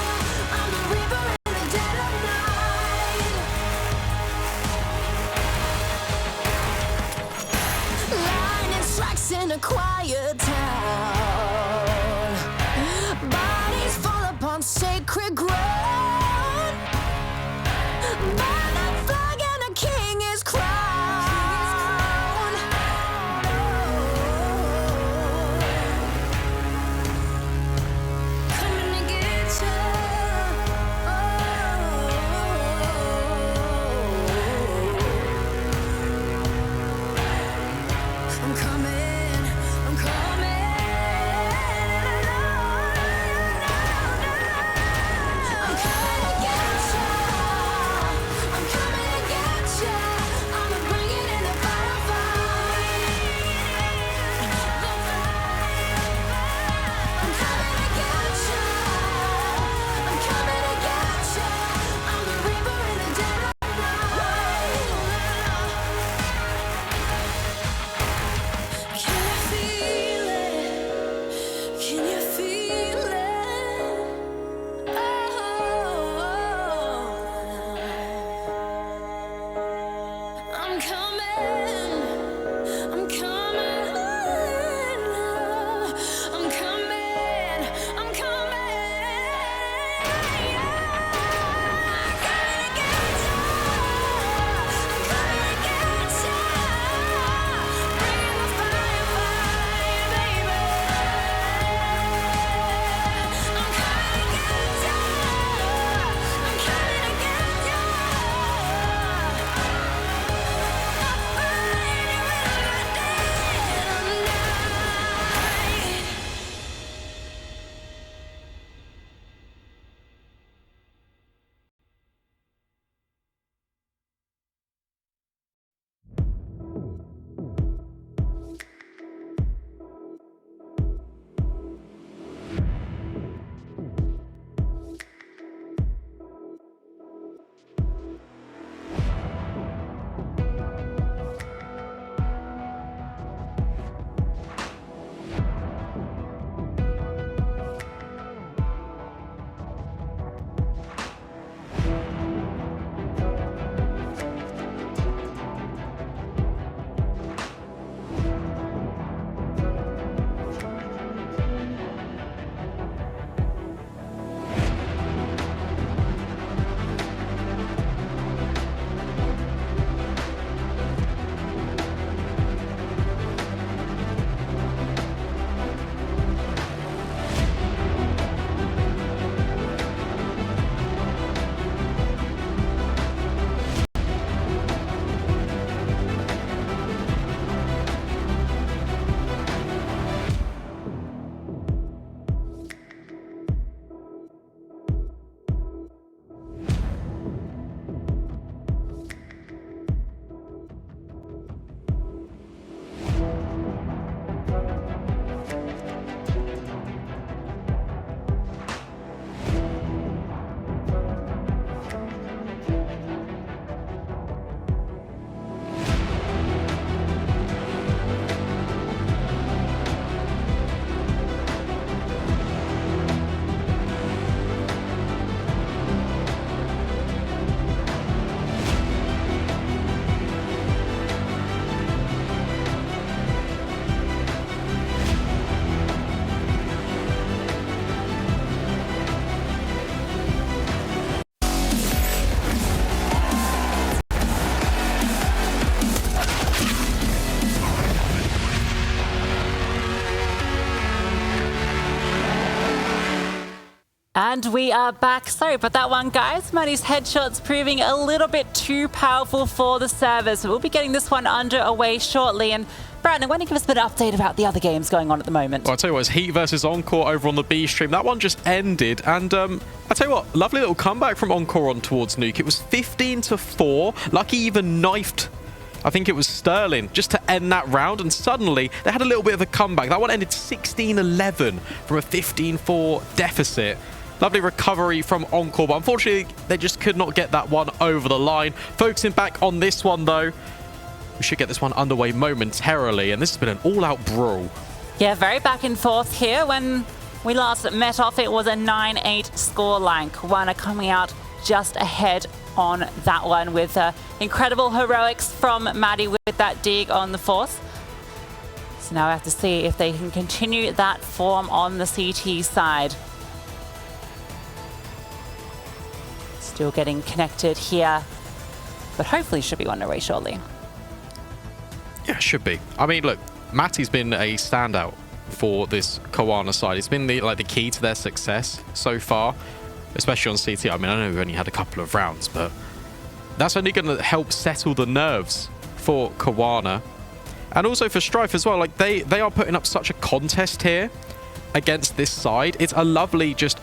I'm the reaper in the dead of night. Lightning strikes in a quiet town. Bodies fall upon sacred ground. Burn that flag and a king is crowned. Coming to get ya. I'm coming, I'm coming. I'm coming to get ya. I'm And we are back. Sorry about that one, guys. Matty's headshots proving a little bit too powerful for the servers. We'll be getting this one underway shortly. And Brandon, why don't you give us a bit of update about the other games going on at the moment? Well, I'll tell you what, it's Heat versus Encore over on the B stream. That one just ended. And I'll tell you what, lovely little comeback from Encore on towards Nuke. It was 15-4. Lucky even knifed, I think it was Sterling, just to end that round. And suddenly, they had a little bit of a comeback. That one ended 16-11 from a 15-4 deficit. Lovely recovery from Encore, but unfortunately, they just could not get that one over the line. Focusing back on this one, though, we should get this one underway momentarily, and this has been an all-out brawl. Yeah, very back and forth here. When we last met off, it was a 9-8 scoreline. Cowana coming out just ahead on that one with incredible heroics from Matty with that dig on the fourth. So now we have to see if they can continue that form on the CT side. Still getting connected here, but hopefully should be underway shortly. Yeah, should be. I mean, look, Matty's been a standout for this Cowana side. It's been the key to their success so far, especially on CT. I mean, I know we've only had a couple of rounds, but that's only going to help settle the nerves for Cowana. And also for Strife as well. Like, they are putting up such a contest here against this side. It's a lovely just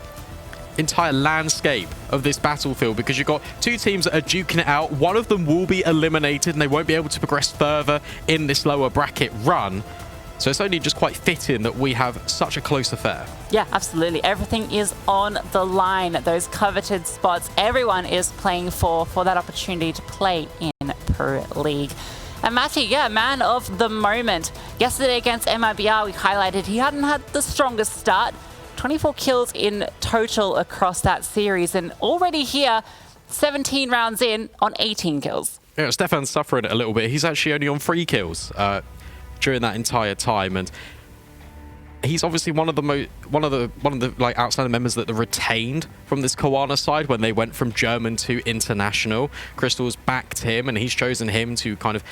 entire landscape of this battlefield, because you've got two teams that are duking it out. One of them will be eliminated and they won't be able to progress further in this lower bracket run. So it's only just quite fitting that we have such a close affair. Yeah, absolutely. Everything is on the line. Those coveted spots, everyone is playing for that opportunity to play in Pro League. And Matty, yeah, man of the moment. Yesterday against MIBR, we highlighted he hadn't had the strongest start. 24 kills in total across that series, and already here, 17 rounds in on 18 kills. Yeah, Stefan's suffering a little bit. He's actually only on 3 kills during that entire time, and he's obviously one of the like outstanding members that are retained from this Cowana side when they went from German to international. Crystal's backed him, and he's chosen him to kind of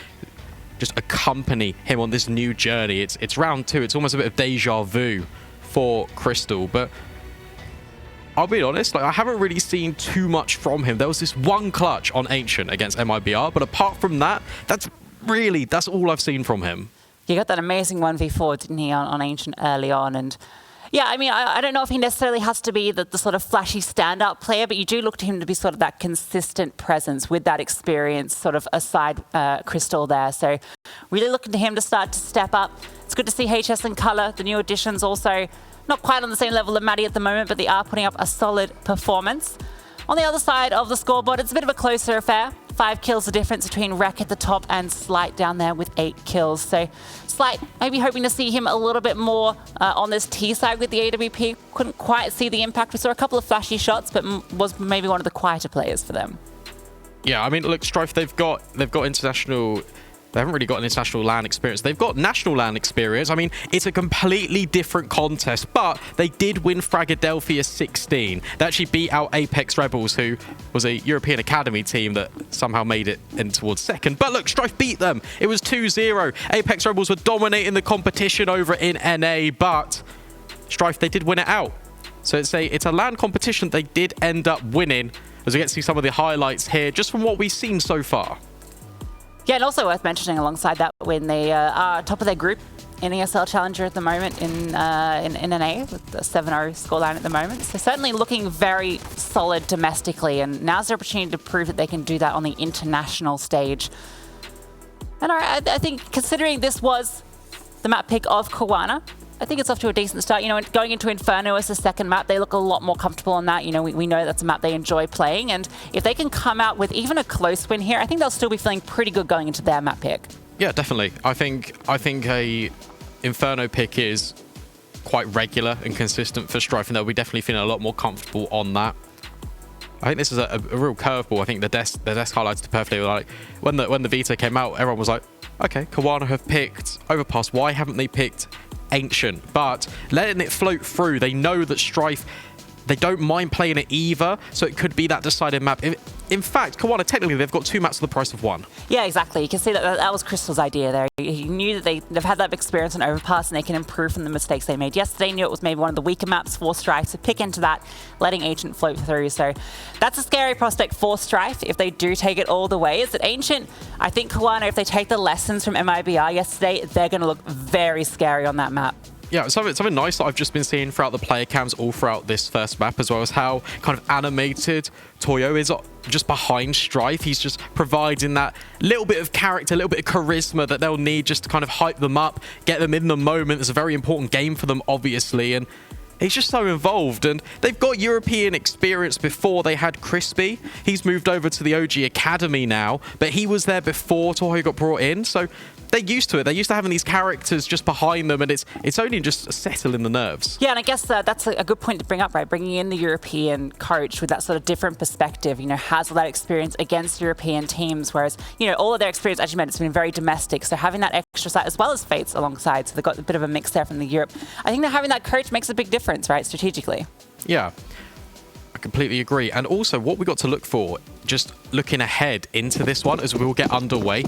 just accompany him on this new journey. It's round 2. It's almost a bit of deja vu for Crystal, but I'll be honest, like, I haven't really seen too much from him. There was this one clutch on Ancient against MIBR, but apart from that, that's all I've seen from him. He got that amazing 1v4, didn't he, on Ancient early on? And yeah, I mean, I don't know if he necessarily has to be the sort of flashy standout player, but you do look to him to be sort of that consistent presence with that experience sort of aside Crystal there. So really looking to him to start to step up. It's good to see HS and Color, the new additions, also not quite on the same level as Matty at the moment, but they are putting up a solid performance. On the other side of the scoreboard, it's a bit of a closer affair. 5 kills the difference between Reck at the top and Slight down there with 8 kills. So Slight, maybe hoping to see him a little bit more on this T side with the AWP. Couldn't quite see the impact. We saw a couple of flashy shots, but was maybe one of the quieter players for them. Yeah, I mean, look, Strife, they've got international. They haven't really got an international LAN experience. They've got national LAN experience. I mean, it's a completely different contest, but they did win Fragadelphia 16. They actually beat out Apex Rebels, who was a European Academy team that somehow made it in towards second. But look, Strife beat them. It was 2-0. Apex Rebels were dominating the competition over in NA, but Strife, they did win it out. So it's a LAN competition they did end up winning, as we get to see some of the highlights here, just from what we've seen so far. Yeah, and also worth mentioning alongside that win, they are top of their group in ESL Challenger at the moment in NA with the 7-0 scoreline at the moment. So certainly looking very solid domestically, and now's their opportunity to prove that they can do that on the international stage. And I think considering this was the map pick of Cowana, I think it's off to a decent start. You know, going into Inferno as the second map, they look a lot more comfortable on that. You know, we know that's a map they enjoy playing. And if they can come out with even a close win here, I think they'll still be feeling pretty good going into their map pick. Yeah, definitely. I think a Inferno pick is quite regular and consistent for Strife, and they'll be definitely feeling a lot more comfortable on that. I think this is a real curveball. I think the desk highlights it perfectly. Like when the Vita came out, everyone was like, okay, Cowana have picked Overpass. Why haven't they picked Ancient? But letting it float through, they know that Strife they don't mind playing it either, so it could be that decided map. In fact, cowana, technically, they've got 2 maps for the price of 1. Yeah, exactly. You can see that that was Crystal's idea there. He knew that they've had that experience in Overpass and they can improve from the mistakes they made yesterday. Knew it was maybe one of the weaker maps for Strife, so pick into that, letting Ancient float through. So that's a scary prospect for Strife if they do take it all the way. Is that Ancient, I think cowana, if they take the lessons from MIBR yesterday, they're going to look very scary on that map. Yeah, something nice that I've just been seeing throughout the player cams all throughout this first map, as well as how kind of animated Toyo is just behind Strife. He's just providing that little bit of character, a little bit of charisma that they'll need just to kind of hype them up, get them in the moment. It's a very important game for them, obviously, and he's just so involved. And they've got European experience before. They had Crispy. He's moved over to the OG Academy now, but he was there before Toyo got brought in, so they're used to it. They're used to having these characters just behind them, and it's only just settling the nerves. Yeah, and I guess that's a good point to bring up, right? Bringing in the European coach with that sort of different perspective, you know, has all that experience against European teams, whereas, you know, all of their experience, as you mentioned, it's been very domestic. So having that extra side, as well as Fates alongside, so they've got a bit of a mix there from the Europe. I think that having that coach makes a big difference, right, strategically. Yeah, I completely agree. And also, what we got to look for, just looking ahead into this one as we will get underway.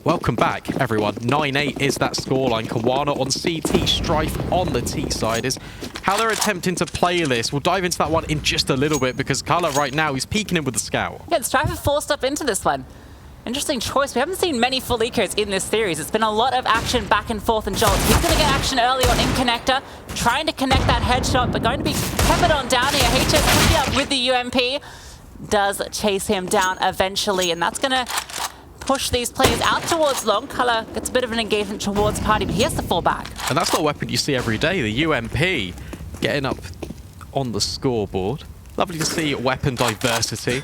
Welcome back, everyone. 9-8 is that scoreline. cowana on CT, Strife on the T side is how they're attempting to play this. We'll dive into that one in just a little bit because Color right now, he's peeking in with the scout. Yeah, Strife have forced up into this one. Interesting choice. We haven't seen many full ecos in this series. It's been a lot of action back and forth and jolts. He's going to get action early on in connector, trying to connect that headshot, but going to be peppered on down here. HS quickly up with the UMP. Does chase him down eventually, and that's going to push these players out towards long. Color gets a bit of an engagement towards Party, but he has to fall back. And that's not a weapon you see every day. The UMP getting up on the scoreboard. Lovely to see weapon diversity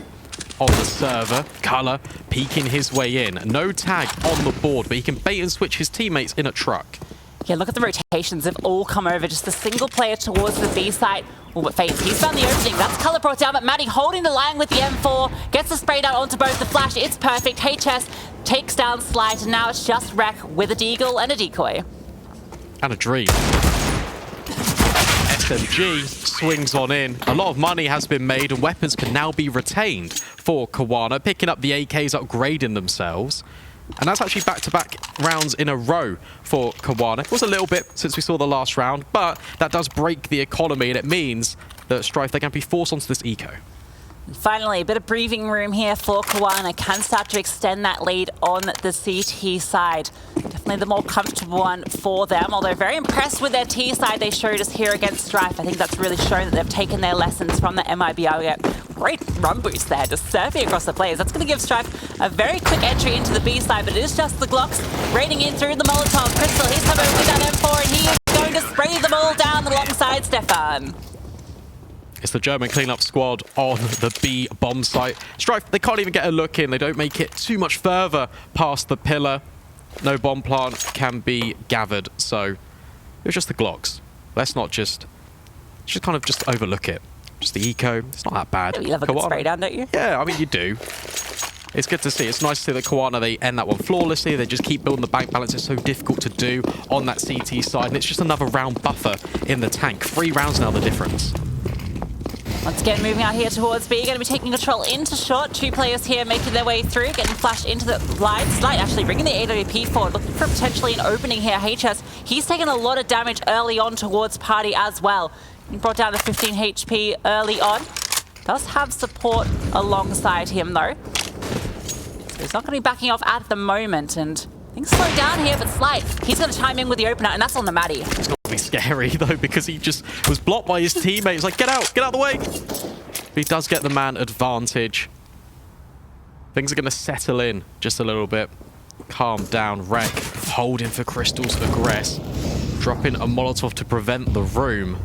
on the server. Color peeking his way in. No tag on the board, but he can bait and switch his teammates in a truck. Yeah, look at the rotations. They've all come over. Just a single player towards the B site. Oh, but Fates, he's found the opening. That's Color brought down, but Maddie holding the line with the M4. Gets the spray down onto both the flash. It's perfect. HS takes down Slight, and now it's just Reck with a deagle and a decoy. And a dream. SMG swings on in. A lot of money has been made, and weapons can now be retained for cowana. Picking up the AKs, upgrading themselves. And that's actually back-to-back rounds in a row for cowana. It was a little bit since we saw the last round, but that does break the economy, and it means that Strife, they can be forced onto this eco. Finally, a bit of breathing room here for cowana. Can start to extend that lead on the CT side. Definitely the more comfortable one for them, although very impressed with their T side they showed us here against Strife. I think that's really shown that they've taken their lessons from the MIBR. Great run boost there, just surfing across the players. That's going to give Strife a very quick entry into the B side, but it is just the Glocks raiding in through the Molotov. Crystal, he's coming with that M4, and he is going to spray them all down alongside Stefan. It's the German cleanup squad on the B bomb site. Strife, they can't even get a look in. They don't make it too much further past the pillar. No bomb plant can be gathered, so it was just the Glocks. Let's not just kind of just overlook it. Just the eco, it's not that bad. You love a good spray down, don't you? Yeah, I mean, you do. It's good to see. It's nice to see that cowana, they end that one flawlessly. They just keep building the bank balance. It's so difficult to do on that CT side, and it's just another round buffer in the tank. 3 rounds now, the difference. Once again, moving out here towards B, going to be taking control into short. 2 players here making their way through, getting flashed into the line. Slight actually bringing the AWP forward, looking for potentially an opening here. HS, he's taken a lot of damage early on towards Party as well. He brought down to 15 HP early on. Does have support alongside him though. So he's not going to be backing off at the moment, and things slow down here, but Slight, he's going to chime in with the opener, and that's on the Maddie. It's got to be scary though, because he just was blocked by his teammates. Like, get out of the way. But he does get the man advantage. Things are going to settle in just a little bit. Calm down. Reck holding for Crystal's aggress. Dropping a Molotov to prevent the room.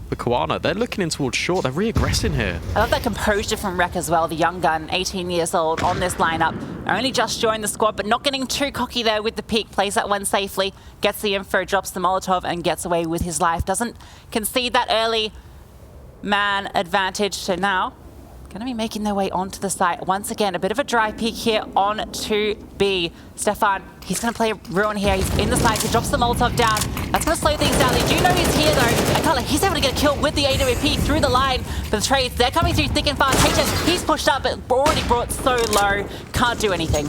But cowana, they're looking in towards short. They're re-aggressing here. I love that composure from Reck as well, the young gun, 18 years old, on this lineup. Only just joined the squad, but not getting too cocky there with the peak. Plays that one safely, gets the info, drops the Molotov, and gets away with his life. Doesn't concede that early man advantage. So now, Going to be making their way onto the site. Once again, a bit of a dry peek here on to B. Stefan, he's going to play Ruin here. He's in the site. He drops the Molotov down. That's going to slow things down. They do know he's here, though. And Color, he's able to get a kill with the AWP through the line. But the trades, they're coming through thick and fast. HS, he's pushed up, but already brought so low. Can't do anything.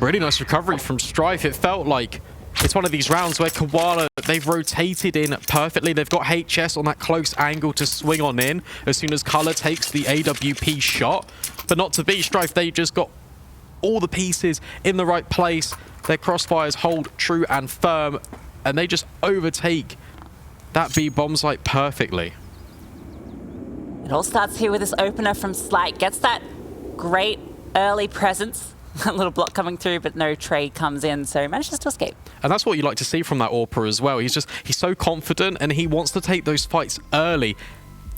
Really nice recovery from Strife. It felt like it's one of these rounds where cowana, they've rotated in perfectly. They've got HS on that close angle to swing on in as soon as Color takes the AWP shot. But not to be Strife, they just got all the pieces in the right place. Their crossfires hold true and firm, and they just overtake that B bomb site perfectly. It all starts here with this opener from Slight. Gets that great early presence. A little block coming through, but no trade comes in, so he manages to escape. And that's what you like to see from that AWPer as well. He's so confident, and he wants to take those fights early.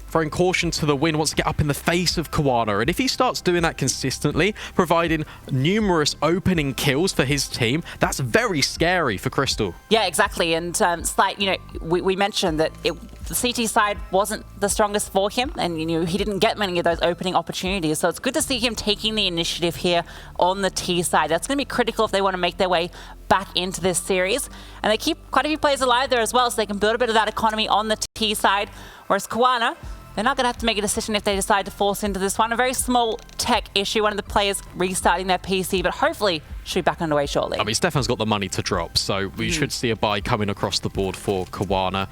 Throwing caution to the wind, wants to get up in the face of cowana. And if he starts doing that consistently, providing numerous opening kills for his team, that's very scary for Crystal. Yeah, exactly. And Slight, you know, we mentioned that the CT side wasn't the strongest for him, and you know he didn't get many of those opening opportunities. So it's good to see him taking the initiative here on the T side. That's going to be critical if they want to make their way back into this series. And they keep quite a few players alive there as well, so they can build a bit of that economy on the T side. Whereas cowana, they're not going to have to make a decision if they decide to force into this one. A very small tech issue, one of the players restarting their PC, but hopefully should be back underway shortly. I mean, Stefan's got the money to drop, so we should see a buy coming across the board for cowana.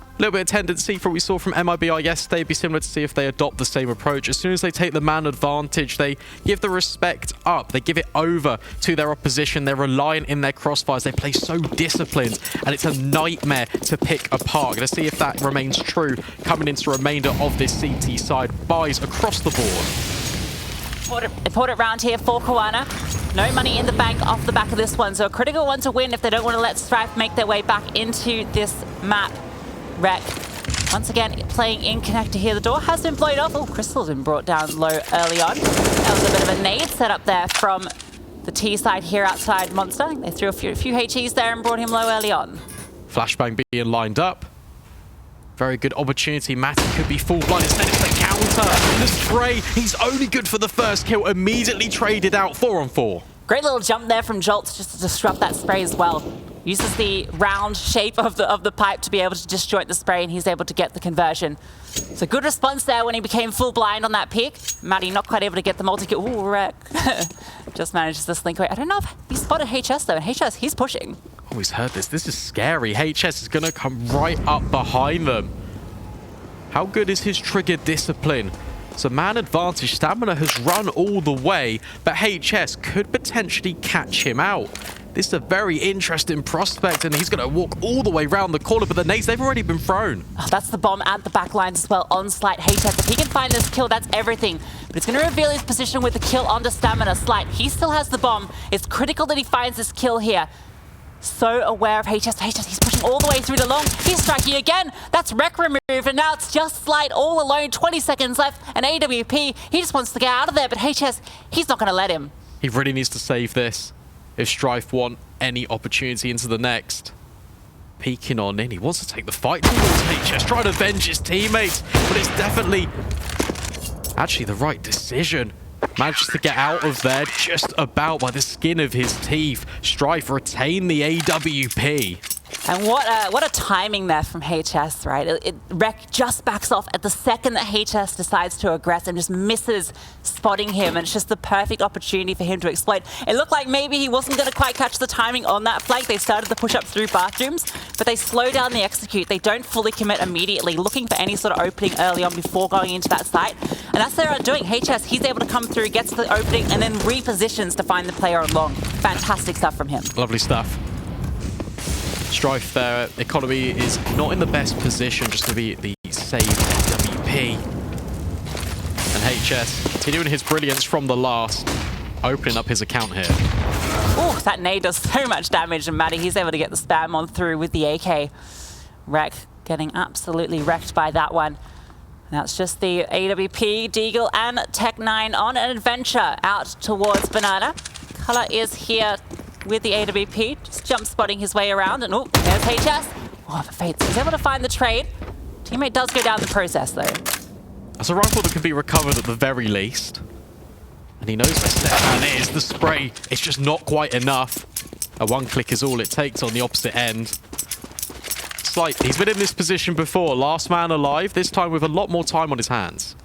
A little bit of tendency from what we saw from MIBR yesterday would be similar to see if they adopt the same approach. As soon as they take the man advantage, they give the respect up. They give it over to their opposition. They're reliant in their crossfires. They play so disciplined, and it's a nightmare to pick apart. Going to see if that remains true coming into the remainder of this CT side. Buys across the board. Important round here for cowana. No money in the bank off the back of this one, so a critical one to win if they don't want to let Strife make their way back into this map. Reck, once again, playing in connector here. The door has been blown off. Oh, Crystal's been brought down low early on. That was a bit of a nade set up there from the T side here outside Monster. I think they threw a few HEs there and brought him low early on. Flashbang being lined up. Very good opportunity. Matty could be full blind. Instead, it's the counter. The spray. He's only good for the first kill. Immediately traded out 4-on-4. Great little jump there from Jolts just to disrupt that spray as well. Uses the round shape of the pipe to be able to disjoint the spray, and he's able to get the conversion. So good response there when he became full blind on that pick. Matty not quite able to get the multi-kill. Ooh, Reck. Just manages to slink away. I don't know if he spotted HS though, and HS, he's pushing. Always heard this. This is scary. HS is going to come right up behind them. How good is his trigger discipline? So man advantage, stamina has run all the way, but HS could potentially catch him out. This is a very interesting prospect, and he's going to walk all the way around the corner, but the nades, they've already been thrown. Oh, that's the bomb at the back lines as well on Slight. HS, if he can find this kill, that's everything. But it's going to reveal his position with the kill onto Stamina. Slight, he still has the bomb. It's critical that he finds this kill here. So aware of HS. HS, he's pushing all the way through the long. He's striking again. That's Reck removed, and now it's just Slight all alone. 20 seconds left, and AWP, he just wants to get out of there, but HS, he's not going to let him. He really needs to save this if Strife want any opportunity into the next. Peeking on in, he wants to take the fight towards HS, trying to avenge his teammates, but it's definitely actually the right decision. Manages to get out of there just about by the skin of his teeth. Strife retain the AWP. And what a timing there from HS, right? Reck just backs off at the second that HS decides to aggress and just misses spotting him, and it's just the perfect opportunity for him to exploit. It looked like maybe he wasn't going to quite catch the timing on that flank. They started the push up through bathrooms, but they slow down the execute. They don't fully commit immediately, looking for any sort of opening early on before going into that site. And that's what they're doing. HS, he's able to come through, gets the opening, and then repositions to find the player on long. Fantastic stuff from him. Lovely stuff. Strife, their economy is not in the best position just to be the saved WP. And HS continuing his brilliance from the last, opening up his account here. Oh, that nade does so much damage, and Matty, he's able to get the spam on through with the AK. Reck getting absolutely wrecked by that one. That's just the AWP, Deagle, and Tech9 on an adventure out towards Banana. Color is here with the AWP, just jump spotting his way around, and oh, there's HS. Oh, the Fates, he's able to find the trade. Teammate does go down the process though. That's a rifle that can be recovered at the very least. And he knows where Stefan is. The spray, it's just not quite enough. A one click is all it takes on the opposite end. It's like he's been in this position before. Last man alive, this time with a lot more time on his hands.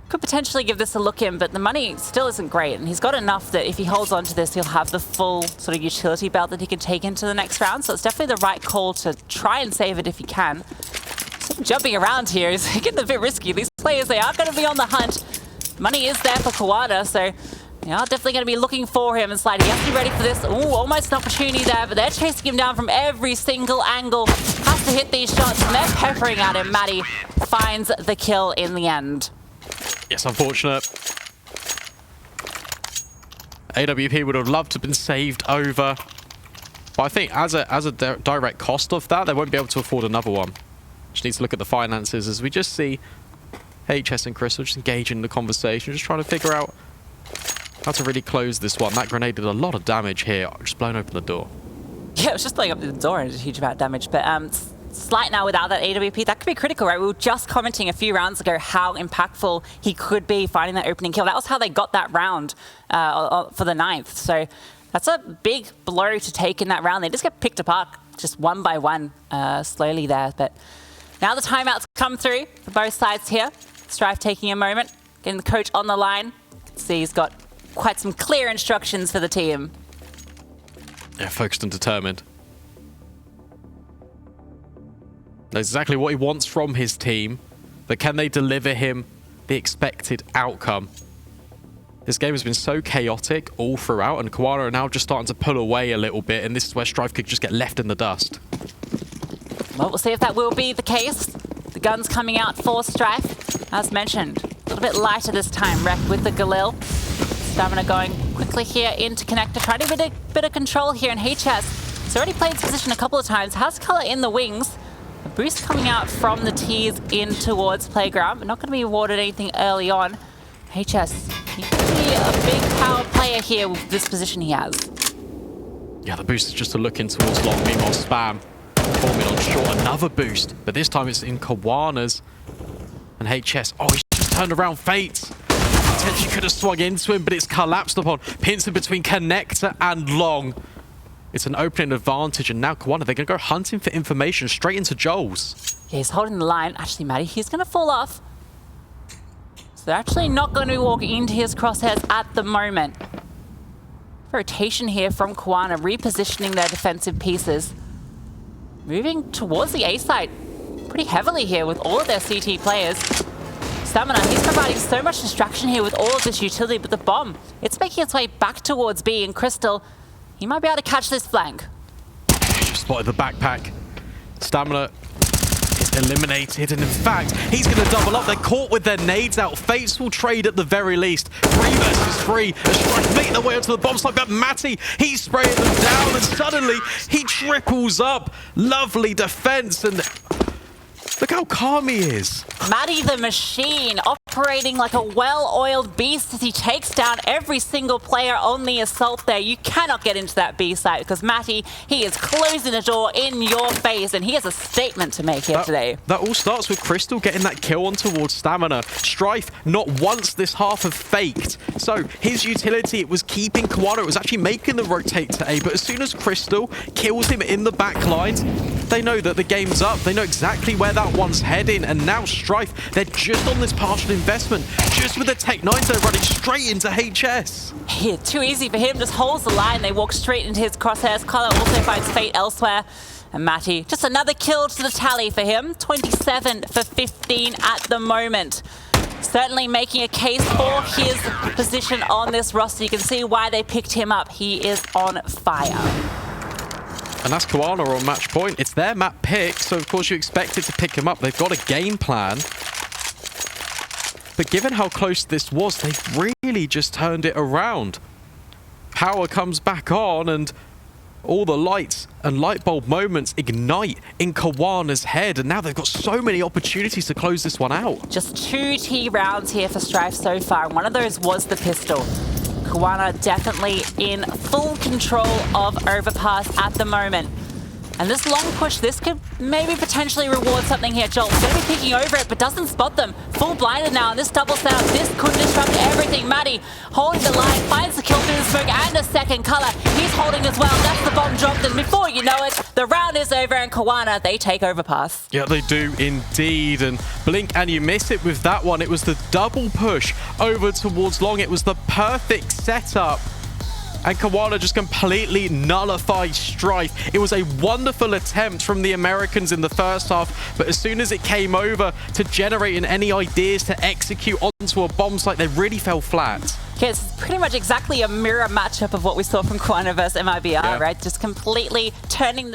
Could potentially give this a look in, but the money still isn't great. And he's got enough that if he holds on to this, he'll have the full sort of utility belt that he can take into the next round. So it's definitely the right call to try and save it if he can. Jumping around here is getting a bit risky. These players, they are going to be on the hunt. Money is there for cowana, so they are definitely going to be looking for him and sliding. He has to be ready for this. Ooh, almost an opportunity there, but they're chasing him down from every single angle. Has to hit these shots, and they're peppering at him. Matty finds the kill in the end. Yes, unfortunate. AWP would have loved to have been saved over. But I think as a direct cost of that, they won't be able to afford another one. Just needs to look at the finances as we just see HS and Crystal just engaging in the conversation, just trying to figure out how to really close this one. That grenade did a lot of damage here, just blown open the door. Yeah, it was just blowing up the door and did a huge amount of damage, but Slight now without that AWP, that could be critical, right? We were just commenting a few rounds ago how impactful he could be finding that opening kill. That was how they got that round for the 9th. So that's a big blow to take in that round. They just get picked apart just one by one slowly there. But now the timeouts come through for both sides here. Strife taking a moment, getting the coach on the line. See, he's got quite some clear instructions for the team. Yeah, focused and determined. Knows exactly what he wants from his team, but can they deliver him the expected outcome? This game has been so chaotic all throughout, and cowana are now just starting to pull away a little bit, and this is where Strife could just get left in the dust. Well, we'll see if that will be the case. The gun's coming out for Strife. As mentioned, a little bit lighter this time. Reck with the Galil. Stamina going quickly here into connector, trying to get a bit of control here in HS. He's already played this position a couple of times. Has color in the wings. A boost coming out from the T's in towards playground, but not going to be awarded anything early on. HS, he could be a big power player here with this position he has. Yeah, the boost is just a look in towards long. Meanwhile, Spam forming on short, another boost, but this time it's in kawana's and HS. Oh, he's just turned around Fate. Potentially could have swung into him, but it's collapsed upon. Pins in between connector and long. It's an opening advantage, and now cowana, they're going to go hunting for information straight into Joel's. Yeah, he's holding the line. Actually, Matty, he's going to fall off. So they're actually not going to walk into his crosshairs at the moment. Rotation here from cowana, repositioning their defensive pieces. Moving towards the A side pretty heavily here with all of their CT players. Stamina, he's providing so much distraction here with all of this utility, but the bomb, it's making its way back towards B, and Crystal, he might be able to catch this flank. Just spotted the backpack. Stamina is eliminated, and in fact, he's going to double up. They're caught with their nades out. Fates will trade at the very least. 3 versus 3. A Strife making their way onto the bomb site, but Matty, he's spraying them down, and suddenly he triples up. Lovely defense, and look how calm he is. Matty the Machine operating like a well-oiled beast as he takes down every single player on the assault there. You cannot get into that B site because Matty, he is closing the door in your face, and he has a statement to make here today. That all starts with Crystal getting that kill on towards Stamina. Strife not once this half have faked. So his utility, it was keeping cowana. It was actually making them rotate to A, but as soon as Crystal kills him in the back lines, they know that the game's up. They know exactly where that one's heading, and now Strife, they're just on this partial investment. Just with the Tech 9s, they're running straight into HS. Yeah, too easy for him, just holds the line. They walk straight into his crosshairs. Color also finds Fate elsewhere. And Matty, just another kill to the tally for him. 27 for 15 at the moment. Certainly making a case for his position on this roster. You can see why they picked him up. He is on fire. And that's cowana on match point. It's their map pick, so of course you expect it to pick him up. They've got a game plan. But given how close this was, they really just turned it around. Power comes back on, and all the lights and light bulb moments ignite in kawana's head, and now they've got so many opportunities to close this one out. Just 2 T rounds here for Strife so far, and one of those was the pistol. cowana definitely in full control of Overpass at the moment. And this long push, this could maybe potentially reward something here. Jolt's going to be peeking over it, but doesn't spot them. Full blinded now, and this double setup, this could disrupt everything. Maddie holding the line, finds the kill through the smoke, and a second color. He's holding as well. That's the bomb dropped, and before you know it, the round is over, and cowana, they take Overpass. Yeah, they do indeed. And Blink, and you miss it with that one. It was the double push over towards long. It was the perfect setup. And cowana just completely nullified Strife. It was a wonderful attempt from the Americans in the first half, but as soon as it came over to generating any ideas to execute onto a bomb site, they really fell flat. Yeah, it's pretty much exactly a mirror matchup of what we saw from cowana versus MIBR, right? Just completely turning the...